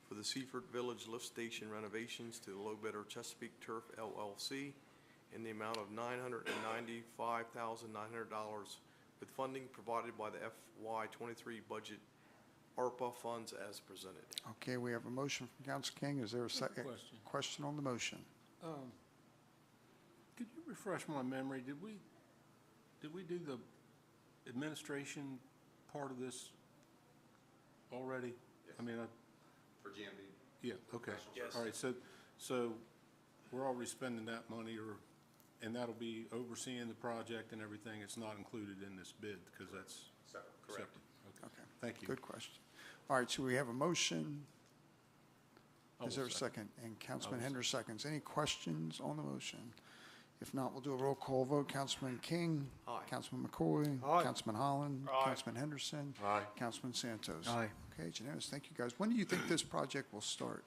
for the Seaford Village Lift Station renovations to the low bidder Chesapeake Turf LLC in the amount of $995,900 with funding provided by the FY23 budget ARPA funds as presented. Okay, we have a motion from Council King. Is there a second? Question. Question on the motion? Could you refresh my memory? Did we do the administration part of this already? I mean, For GMB? yeah, okay. Yes. All right, so we're already spending that money, and that'll be overseeing the project and everything. It's not included in this bid because that's Correct. separate. Okay. Thank you. Good question. All right, so we have a motion. I Is there a will second? And Councilman I will Henders seconds. Any questions on the motion? If not, we'll do a roll call vote. Councilman King. Aye. Councilman McCoy. Aye. Councilman Holland. Aye. Councilman Henderson. Aye. Councilman Santos. Aye. Okay, it's unanimous. Thank you, guys. When do you think this project will start?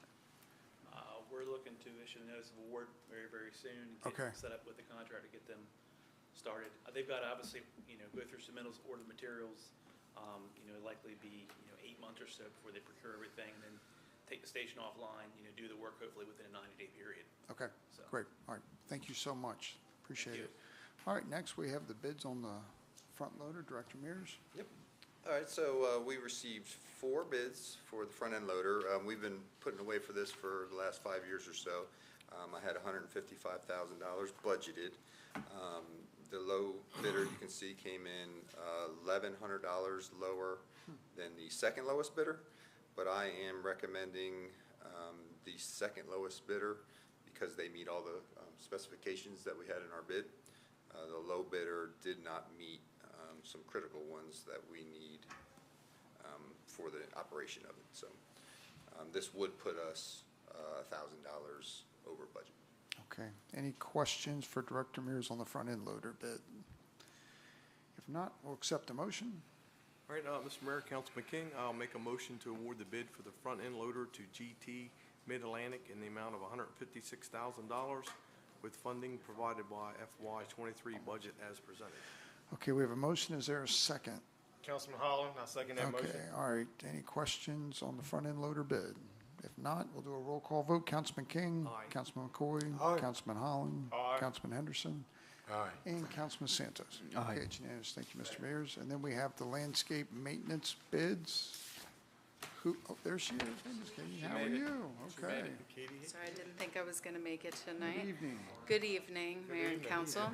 We're looking to issue a notice of award very, very soon. Okay. Get set up with the contractor to get them started. They've got to obviously, go through submittals, order materials. Likely be, 8 months or so before they procure everything, and then take the station offline, do the work hopefully within a 90-day period. Okay, So- great. All right, thank you so much. Appreciate you. it. All right, next we have the bids on the front loader. Director Mears. All right, so we received 4 bids for the front-end loader. We've been putting away for this for the last 5 years or so. I had $155,000 budgeted. The low bidder, you can see, came in $1,100 lower than the second lowest bidder, but I am recommending the second lowest bidder because they meet all the specifications that we had in our bid. The low bidder did not meet some critical ones that we need for the operation of it. So this would put us $1,000 over budget. Okay, any questions for Director Mears on the front-end loader bid? If not, we'll accept the motion. All right, Mr. Mayor, Councilman King, I'll make a motion to award the bid for the front-end loader to GT Mid-Atlantic in the amount of $156,000 with funding provided by FY23 budget as presented. Okay, we have a motion. Is there a second? Councilman Holland, I second that motion. Okay, all right. Any questions on the front-end loader bid? If not, we'll do a roll call vote. Councilman King. Aye. Councilman McCoy. Aye. Councilman Holland. Aye. Councilman Henderson. Aye. And Councilman Santos. Aye. Okay, it's unanimous. Thank you, Mr. Mears. And then we have the landscape maintenance bids. Oh, there she is. Hey, Ms. Katie, how are you? Okay. Sorry, I didn't think I was going to make it Good tonight. evening. Good evening, Mayor and Council.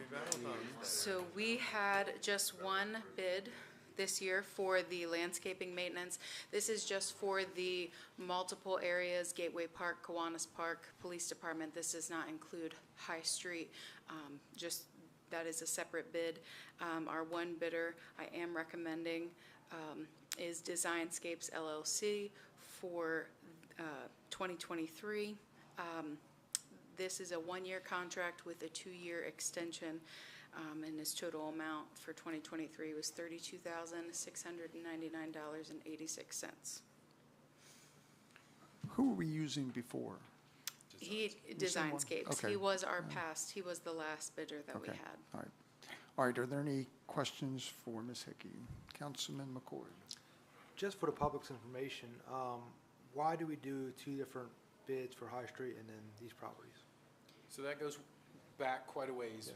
So we had just one bid this year for the landscaping maintenance. This is just for the multiple areas, Gateway Park, Kiwanis Park, Police Department. This does not include High Street. Just that is a separate bid. Our one bidder I am recommending is Designscapes LLC for 2023. This is a one-year contract with a 2-year extension, and his total amount for 2023 was $32,699.86. Who were we using before? Designscapes. Okay. He was our past, he was the last bidder that we Okay. had. All right. All right, are there any questions for Ms. Hickey? Councilman McCoy. Just for the public's information, why do we do 2 different bids for High Street and then these properties? So that goes back quite a ways.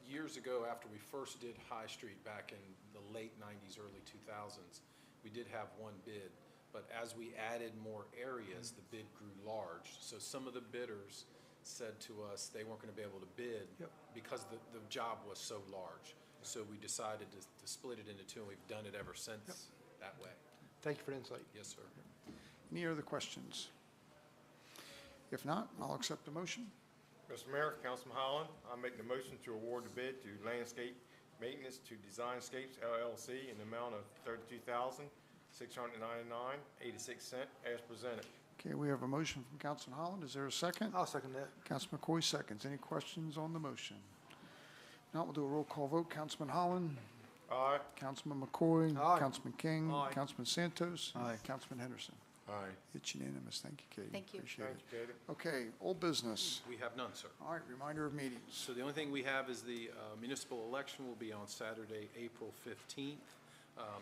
Years ago, after we first did High Street back in the late 90s, early 2000s, we did have one bid. But as we added more areas, the bid grew large. So some of the bidders said to us they weren't going to be able to bid because the job was so large. So we decided to split it into 2, and we've done it ever since that way. Thank you for the insight. Yes, sir. Any other questions? If not, I'll accept the motion. Mr. Mayor, Councilman Holland, I make the motion to award the bid to Landscape Maintenance to Designscapes LLC in the amount of $32,699.86 as presented. Okay, we have a motion from Councilman Holland. Is there a second? I'll second that. Councilman McCoy seconds. Any questions on the motion? Now we'll do a roll call vote. Councilman Holland. Aye. Councilman McCoy. Aye. Councilman King. Aye. Councilman Santos. Aye. Councilman Henderson. Aye. It's unanimous. Thank you, Katie. Thank you. Appreciate Thank you, Katie. it. Okay, old business. We have none, sir. All right, reminder of meetings. So the only thing we have is the municipal election will be on Saturday, April 15th,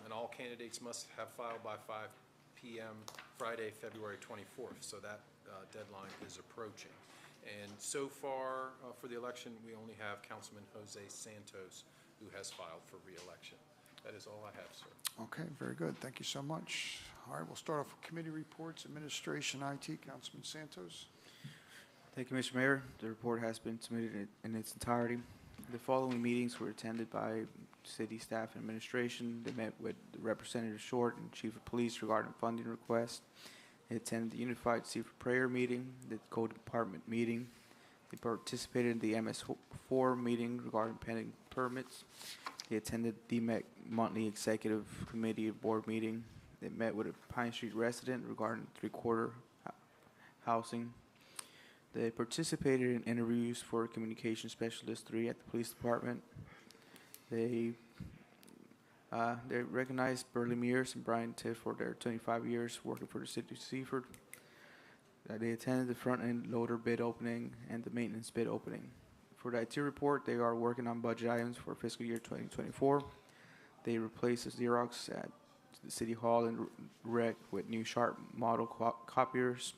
and all candidates must have filed by 5 p.m. Friday, February 24th, so that deadline is approaching. And so far for the election, we only have Councilman Jose Santos, who has filed for re-election. That is all I have, sir. Okay, very good. Thank you so much. All right, we'll start off with committee reports, administration, IT, Councilman Santos. Thank you, Mr. Mayor. The report has been submitted in its entirety. The following meetings were attended by city staff and administration. They met with Representative Short and Chief of Police regarding funding requests. They attended the Unified Seaford Prayer meeting, the Code Department meeting. They participated in the MS4 meeting regarding pending permits. They attended the DMEC monthly executive committee board meeting. They met with a Pine Street resident regarding three-quarter housing. They participated in interviews for Communication Specialist 3 at the police department. They recognized Burley Mears and Brian Tiff for their 25 years working for the city of Seaford. They attended the front-end loader bid opening and the maintenance bid opening. For the IT report, they are working on budget items for fiscal year 2024. They replaced the Xerox at the City Hall and Rec with new Sharp model copiers.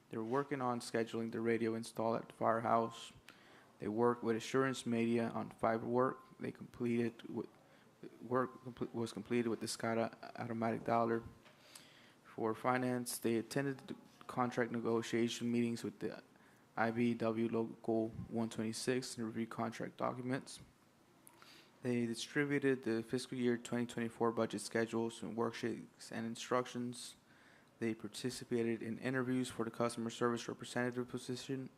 They're working on scheduling the radio install at the firehouse. They worked with Assurance Media on fiber work. They completed was completed with the SCADA automatic dialer. For finance, they attended the contract negotiation meetings with the IBW Local 126 and reviewed contract documents. They distributed the fiscal year 2024 budget schedules and worksheets and instructions. They participated in interviews for the customer service representative position.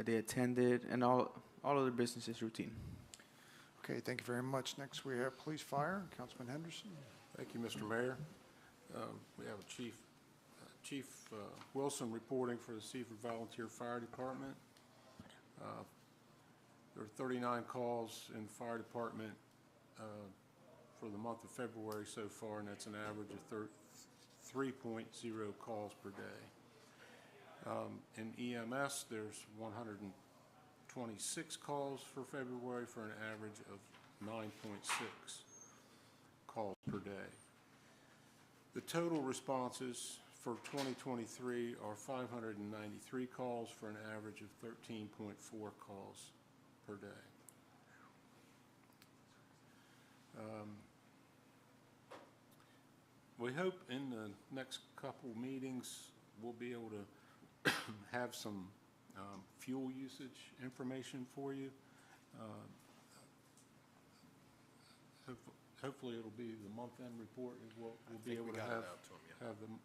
They attended, and all other business is routine. Okay, thank you very much. Next, we have Police Fire, Councilman Henderson. Thank you, Mr. Mayor. We have Chief Wilson reporting for the Seaford Volunteer Fire Department. There are 39 calls in the fire department for the month of February so far, and that's an average of 3.0 calls per day. In EMS, there's 126 calls for February for an average of 9.6 calls per day. The total responses for 2023 are 593 calls for an average of 13.4 calls per day. We hope in the next couple meetings we'll be able to have some fuel usage information for you. Hopefully it'll be the month-end report. We'll be able to have them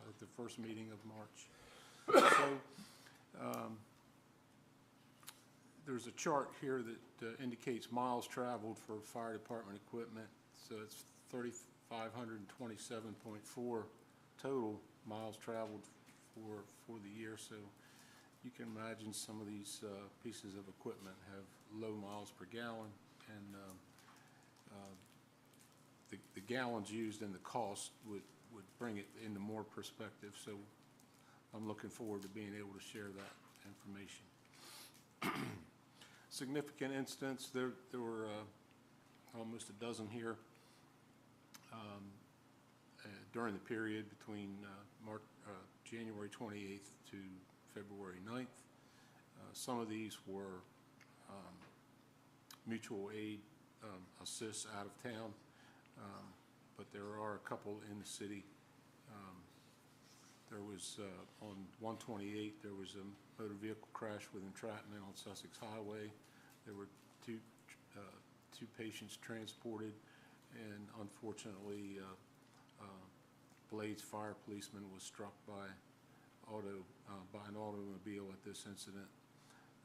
at the first meeting of March. So there's a chart here that indicates miles traveled for fire department equipment. So it's 3,527.4 total miles traveled for the year. So you can imagine some of these pieces of equipment have low miles per gallon, and the gallons used and the cost would bring it into more perspective. So I'm looking forward to being able to share that information. Significant incidents, there were almost a dozen here during the period between January 28th to February 9th. Some of these were mutual aid assists out of town, but there are a couple in the city. There was, on 128, there was a motor vehicle crash with entrapment on Sussex Highway. There were two patients transported, and unfortunately, Blades fire policeman was struck by an automobile at this incident.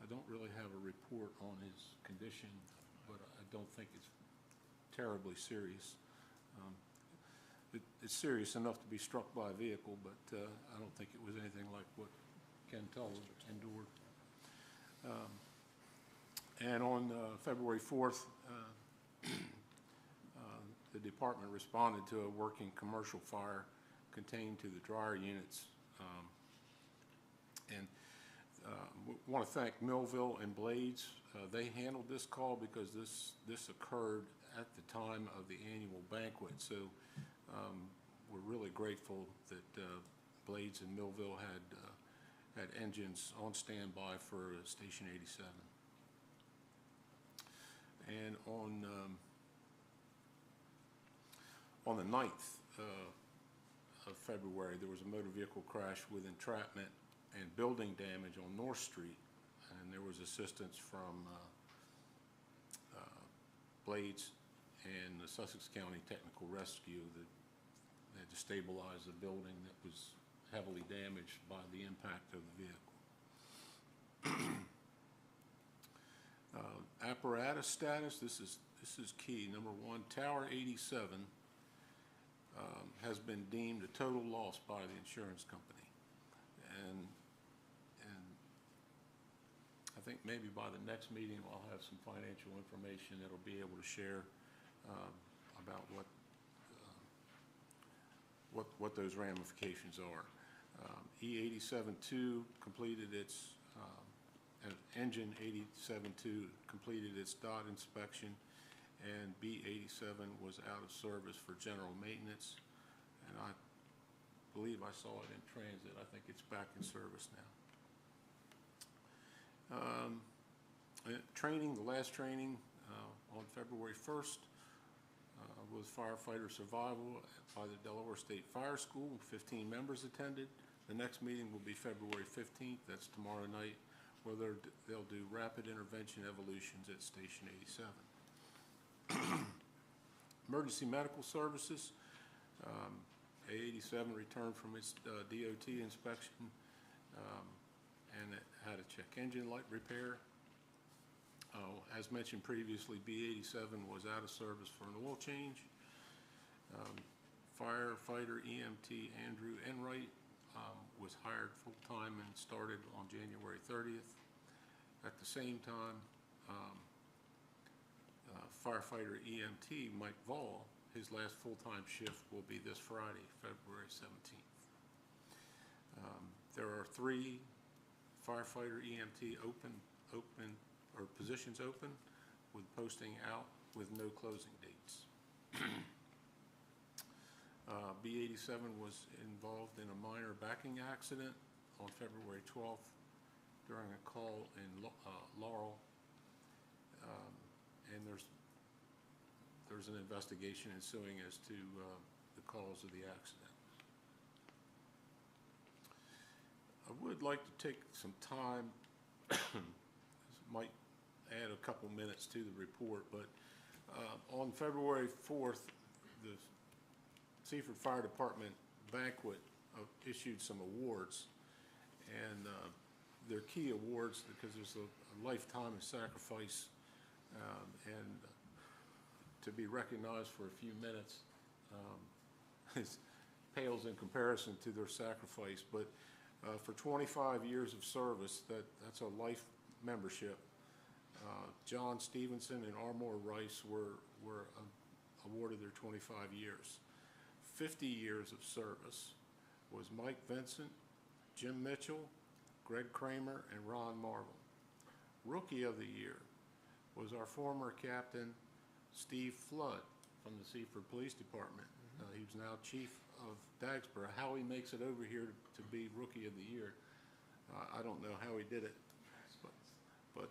I don't really have a report on his condition, but I don't think it's terribly serious. It's serious enough to be struck by a vehicle, but I don't think it was anything like what Ken Tull endured. And on February 4th, the department responded to a working commercial fire contained to the dryer units. And we want to thank Millville and Blades. They handled this call because this occurred at the time of the annual banquet. So we're really grateful that Blades and Millville had engines on standby for Station 87. And on the 9th, of February, there was a motor vehicle crash with entrapment and building damage on North Street, and there was assistance from Blades and the Sussex County Technical Rescue that had to stabilize the building that was heavily damaged by the impact of the vehicle. Apparatus status, this is key. Number one, Tower 87 has been deemed a total loss by the insurance company. And I think maybe by the next meeting, I'll have some financial information that'll be able to share about what those ramifications are. E87-2 completed its, engine 87-2 completed its dot inspection, and B87 was out of service for general maintenance. And I believe I saw it in transit. I think it's back in service now. Training, the last training on February 1st was firefighter survival by the Delaware State Fire School. 15 members attended. The next meeting will be February 15th. That's tomorrow night, where they'll do rapid intervention evolutions at Station 87. Emergency medical services. A87 returned from its DOT inspection and it had a check engine light repair. As mentioned previously, B87 was out of service for an oil change. Firefighter EMT Andrew Enright was hired full-time and started on January 30th. At the same time, firefighter EMT Mike Vall, his last full-time shift will be this Friday, February 17th. There are 3 firefighter EMT positions open, with posting out with no closing dates. B87 was involved in a minor backing accident on February 12th during a call in Laurel, and there's an investigation ensuing as to the cause of the accident. I would like to take some time, this might add a couple minutes to the report, but on February 4th, the Seaford Fire Department banquet issued some awards, and they're key awards because there's a lifetime of sacrifice, and to be recognized for a few minutes pales in comparison to their sacrifice. But for 25 years of service, that's a life membership. John Stevenson and Armour Rice were awarded their 25 years. 50 years of service was Mike Vincent, Jim Mitchell, Greg Kramer, and Ron Marvel. Rookie of the Year was our former captain, Steve Flood, from the Seaford Police Department. He was now chief of Dagsboro. How he makes it over here to be Rookie of the Year, I don't know how he did it, but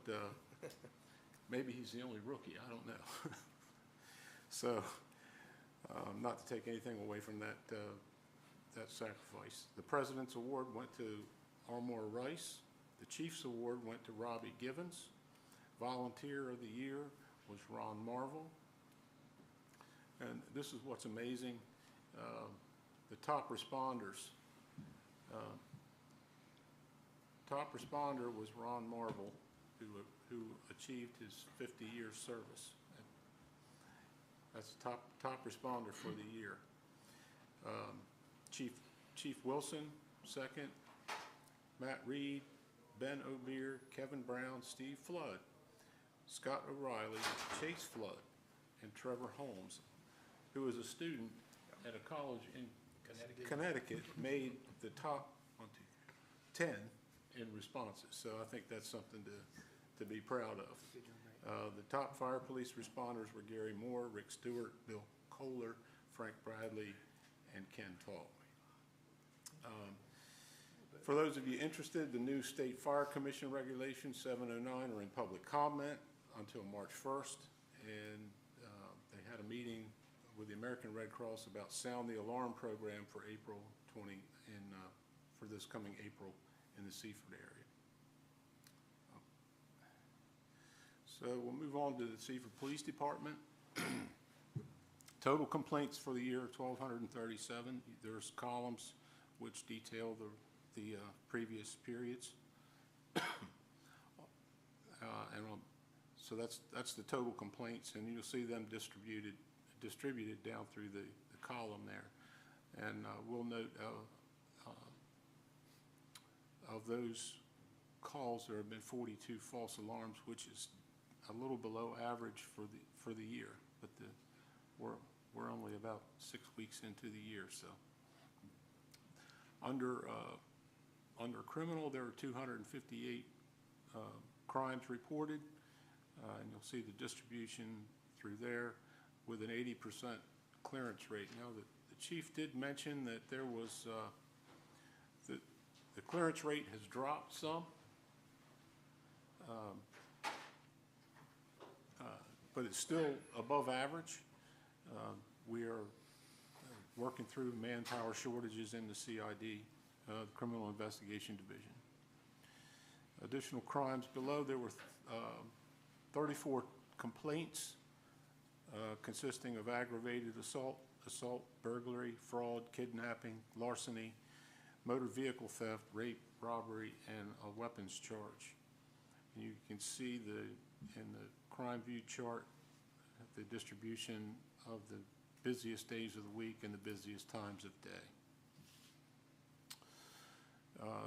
maybe he's the only rookie, I don't know. So, not to take anything away from that sacrifice. The President's Award went to Armour Rice. The Chief's Award went to Robbie Givens. Volunteer of the Year was Ron Marvel. And this is what's amazing. The top responders. Top responder was Ron Marvel, who achieved his 50 years service. That's top responder for the year. Chief Wilson, second. Matt Reed, Ben O'Beer, Kevin Brown, Steve Flood, Scott O'Reilly, Chase Flood, and Trevor Holmes, who is a student at a college in Connecticut, made the top 10 in responses. So I think that's something to be proud of. The top fire police responders were Gary Moore, Rick Stewart, Bill Kohler, Frank Bradley, and Ken Tall. For those of you interested, the new State Fire Commission Regulations 709 are in public comment until March 1st, and they had a meeting with the American Red Cross about Sound the Alarm program for April 20, for this coming April in the Seaford area. So we'll move on to the Seaford Police Department. Total complaints for the year, 1,237. There's columns which detail the previous periods. So that's the total complaints, and you'll see them distributed down through the column there. And we'll note of those calls, there have been 42 false alarms, which is a little below average for the year, but we're only about 6 weeks into the year. So under criminal, there are 258 crimes reported, and you'll see the distribution through there with an 80% clearance rate. Now, the chief did mention that there was the clearance rate has dropped some, but it's still above average. We are working through manpower shortages in the CID, the Criminal Investigation Division. Additional crimes below, there were 34 complaints consisting of aggravated assault, burglary, fraud, kidnapping, larceny, motor vehicle theft, rape, robbery, and a weapons charge. And you can see in the crime view chart the distribution of the busiest days of the week and the busiest times of day.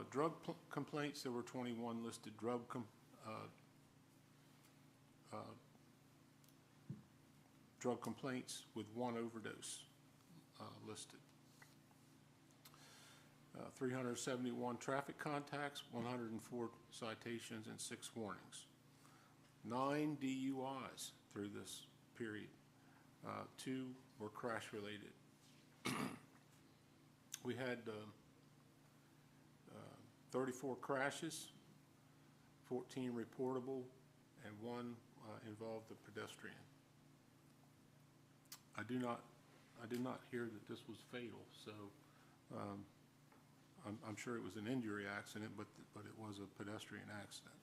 Drug complaints, there were 21 listed drug complaints with 1 overdose listed. 371 traffic contacts, 104 citations, and 6 warnings. 9 DUIs through this period. 2 were crash related. We had 34 crashes, 14 reportable, and 1 involved a pedestrian. I did not hear that this was fatal, so I'm sure it was an injury accident, but it was a pedestrian accident.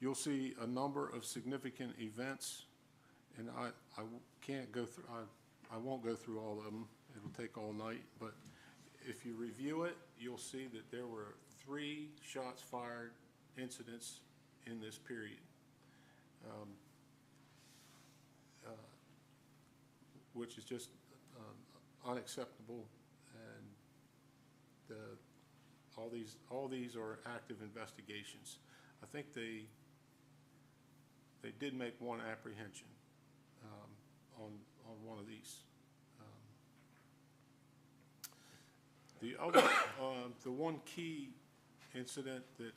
You'll see a number of significant events, and I can't go through. I won't go through all of them. It'll take all night, but if you review it, you'll see that there were 3 shots fired incidents in this period, which is just unacceptable, and all these are active investigations. I think they did make 1 apprehension on one of these. The one key incident that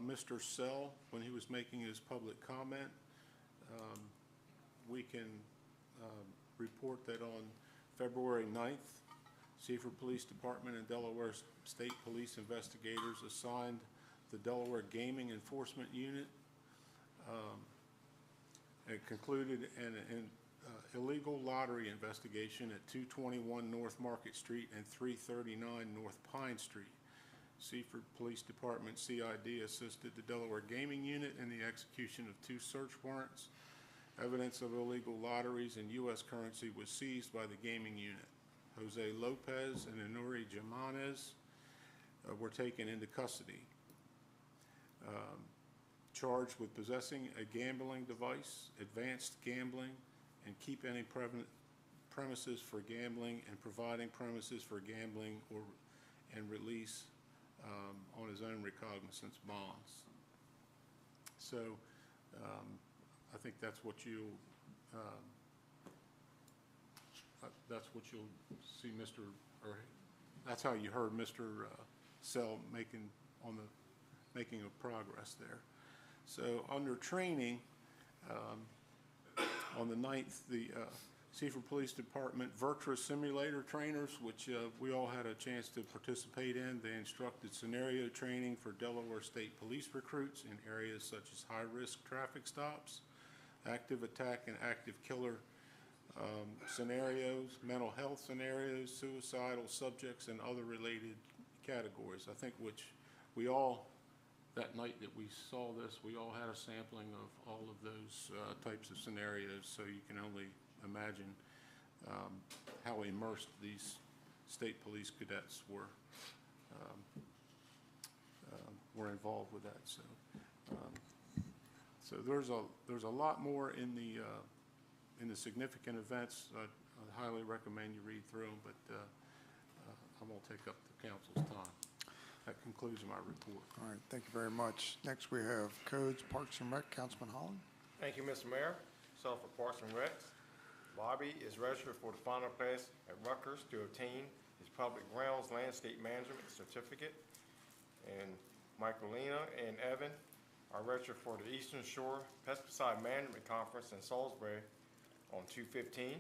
Mr. Sell, when he was making his public comment, we can report that on February 9th, Seaford Police Department and Delaware State Police investigators assigned the Delaware Gaming Enforcement Unit and concluded an illegal lottery investigation at 221 North Market Street and 339 North Pine Street. Seaford Police Department CID assisted the Delaware Gaming Unit in the execution of 2 search warrants. Evidence of illegal lotteries and U.S. currency was seized by the gaming unit. Jose Lopez and Inuri Jimenez were taken into custody, charged with possessing a gambling device, advanced gambling, and keep any premises for gambling, and providing premises for gambling and release on his own recognizance bonds. So I think that's what you'll see, that's how you heard Mr. Sell making a progress there. So under training, on the 9th, the Seaford Police Department Virtua Simulator trainers, which we all had a chance to participate in, they instructed scenario training for Delaware State Police recruits in areas such as high-risk traffic stops, active attack and active killer scenarios, mental health scenarios, suicidal subjects, and other related categories. I think which we all, that night that we saw this, we all had a sampling of all of those types of scenarios, so you can only imagine how immersed these state police cadets were involved with that. So there's a lot more in the significant events. I highly recommend you read through them, but I won't take up the council's time. That concludes my report. All right, thank you very much. Next, we have Codes, Parks and Rec, Councilman Holland. Thank you, Mr. Mayor. So for Parks and Recs, Bobby is registered for the final class at Rutgers to obtain his public grounds landscape management certificate. And Michaelina and Evan are registered for the Eastern Shore Pesticide Management Conference in Salisbury on 2/15.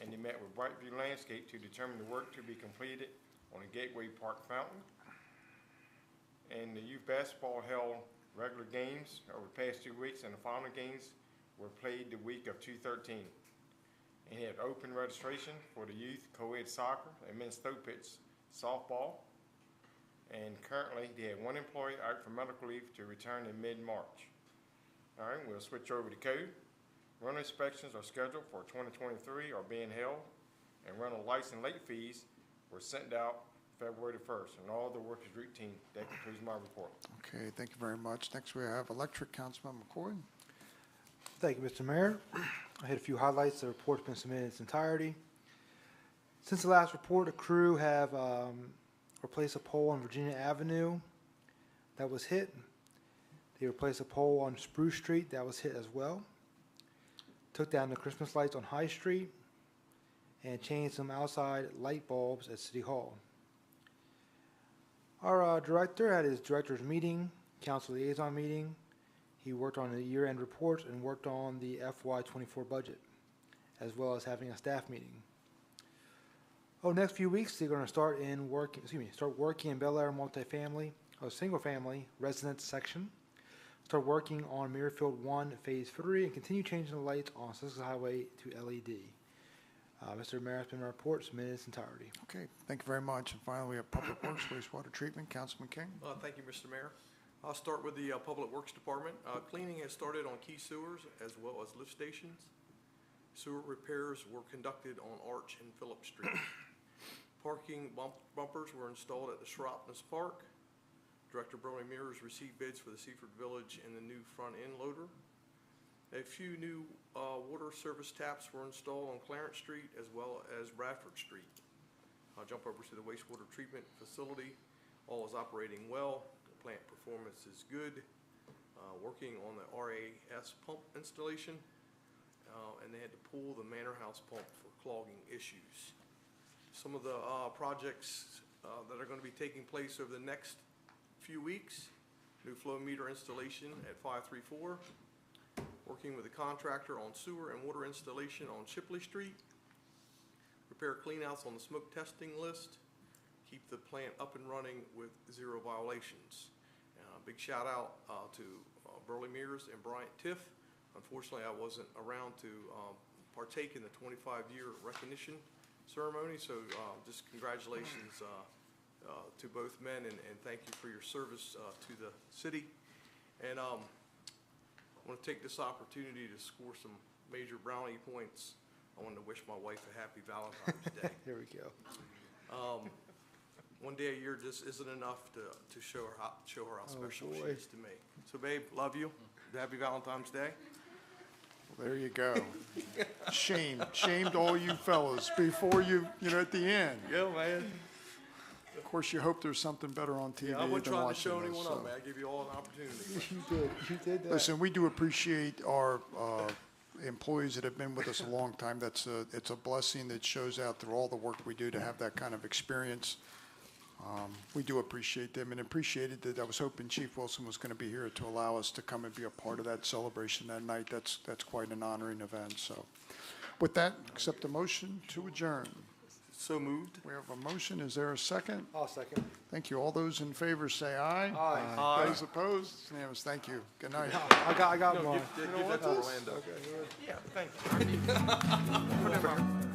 And they met with Brightview Landscape to determine the work to be completed on the Gateway Park fountain. And the youth basketball held regular games over the past 2 weeks, and the final games were played the week of 2/13. And he had open registration for the youth co-ed soccer and men's Stopitz softball. And currently, they had one employee out for medical leave to return in mid-March. All right, we'll switch over to code. Rental inspections are scheduled for 2023 are being held, and rental license late fees were sent out February the 1st, and all the work is routine. That concludes my report. Okay, thank you very much. Next, we have Electric, Councilman McCoy. Thank you, Mr. Mayor. I had a few highlights. The report's been submitted in its entirety. Since the last report, a crew have replaced a pole on Virginia Avenue that was hit. They replaced a pole on Spruce Street that was hit as well. Took down the Christmas lights on High Street and changed some outside light bulbs at City Hall. Our director had his director's meeting, council liaison meeting. He worked on the year-end reports and worked on the FY24 budget, as well as having a staff meeting. Next few weeks, they're going to start working in Bel Air multifamily, single-family residence section. Start working on Muirfield 1 Phase 3 and continue changing the lights on Sussex Highway to LED. Mr. Mayor, it's been my report submitted in its entirety. Okay, thank you very much. And finally, we have Public Works, Wastewater Treatment, Councilman King. Thank you, Mr. Mayor. I'll start with the Public Works Department. Cleaning has started on key sewers as well as lift stations. Sewer repairs were conducted on Arch and Phillip Street. Parking bumpers were installed at the Shropness Park. Director Burley Mears received bids for the Seaford Village and the new front-end loader. A few new water service taps were installed on Clarence Street as well as Bradford Street. I'll jump over to the wastewater treatment facility. All is operating well. The plant performance is good. Working on the RAS pump installation, and they had to pull the Manor House pump for clogging issues. Some of the projects that are going to be taking place over the next few weeks: new flow meter installation at 534, working with a contractor on sewer and water installation on Shipley Street, repair cleanouts on the smoke testing list, keep the plant up and running with 0 violations. Big shout out to Burley Mears and Bryant Tiff. Unfortunately, I wasn't around to partake in the 25-year recognition ceremony, so just congratulations to both men, and thank you for your service to the city. And I want to take this opportunity to score some major brownie points. I want to wish my wife a happy Valentine's Day. There we go. One day a year just isn't enough to show her how special she boy. is to me. So, babe, love you. Happy Valentine's Day. There you go. Shamed all you fellas before you at the end. Yeah, man. Of course, you hope there's something better on TV Yeah, I wasn't than trying to watching show this, anyone so. up, man. I give you all an opportunity. You did that. Listen, we do appreciate our employees that have been with us a long time. It's a blessing that shows out through all the work we do to have that kind of experience. We do appreciate them, and appreciated that I was hoping Chief Wilson was going to be here to allow us to come and be a part of that celebration that night. That's quite an honoring event. So with that, accept a motion to adjourn. So moved. We have a motion. Is there a second? I'll second. Thank you. All those in favor say aye. Aye. Aye. Those opposed? It's unanimous. Thank you. Good night. I got No, mine. give that to Orlando. Yeah, thank you. Put it in my-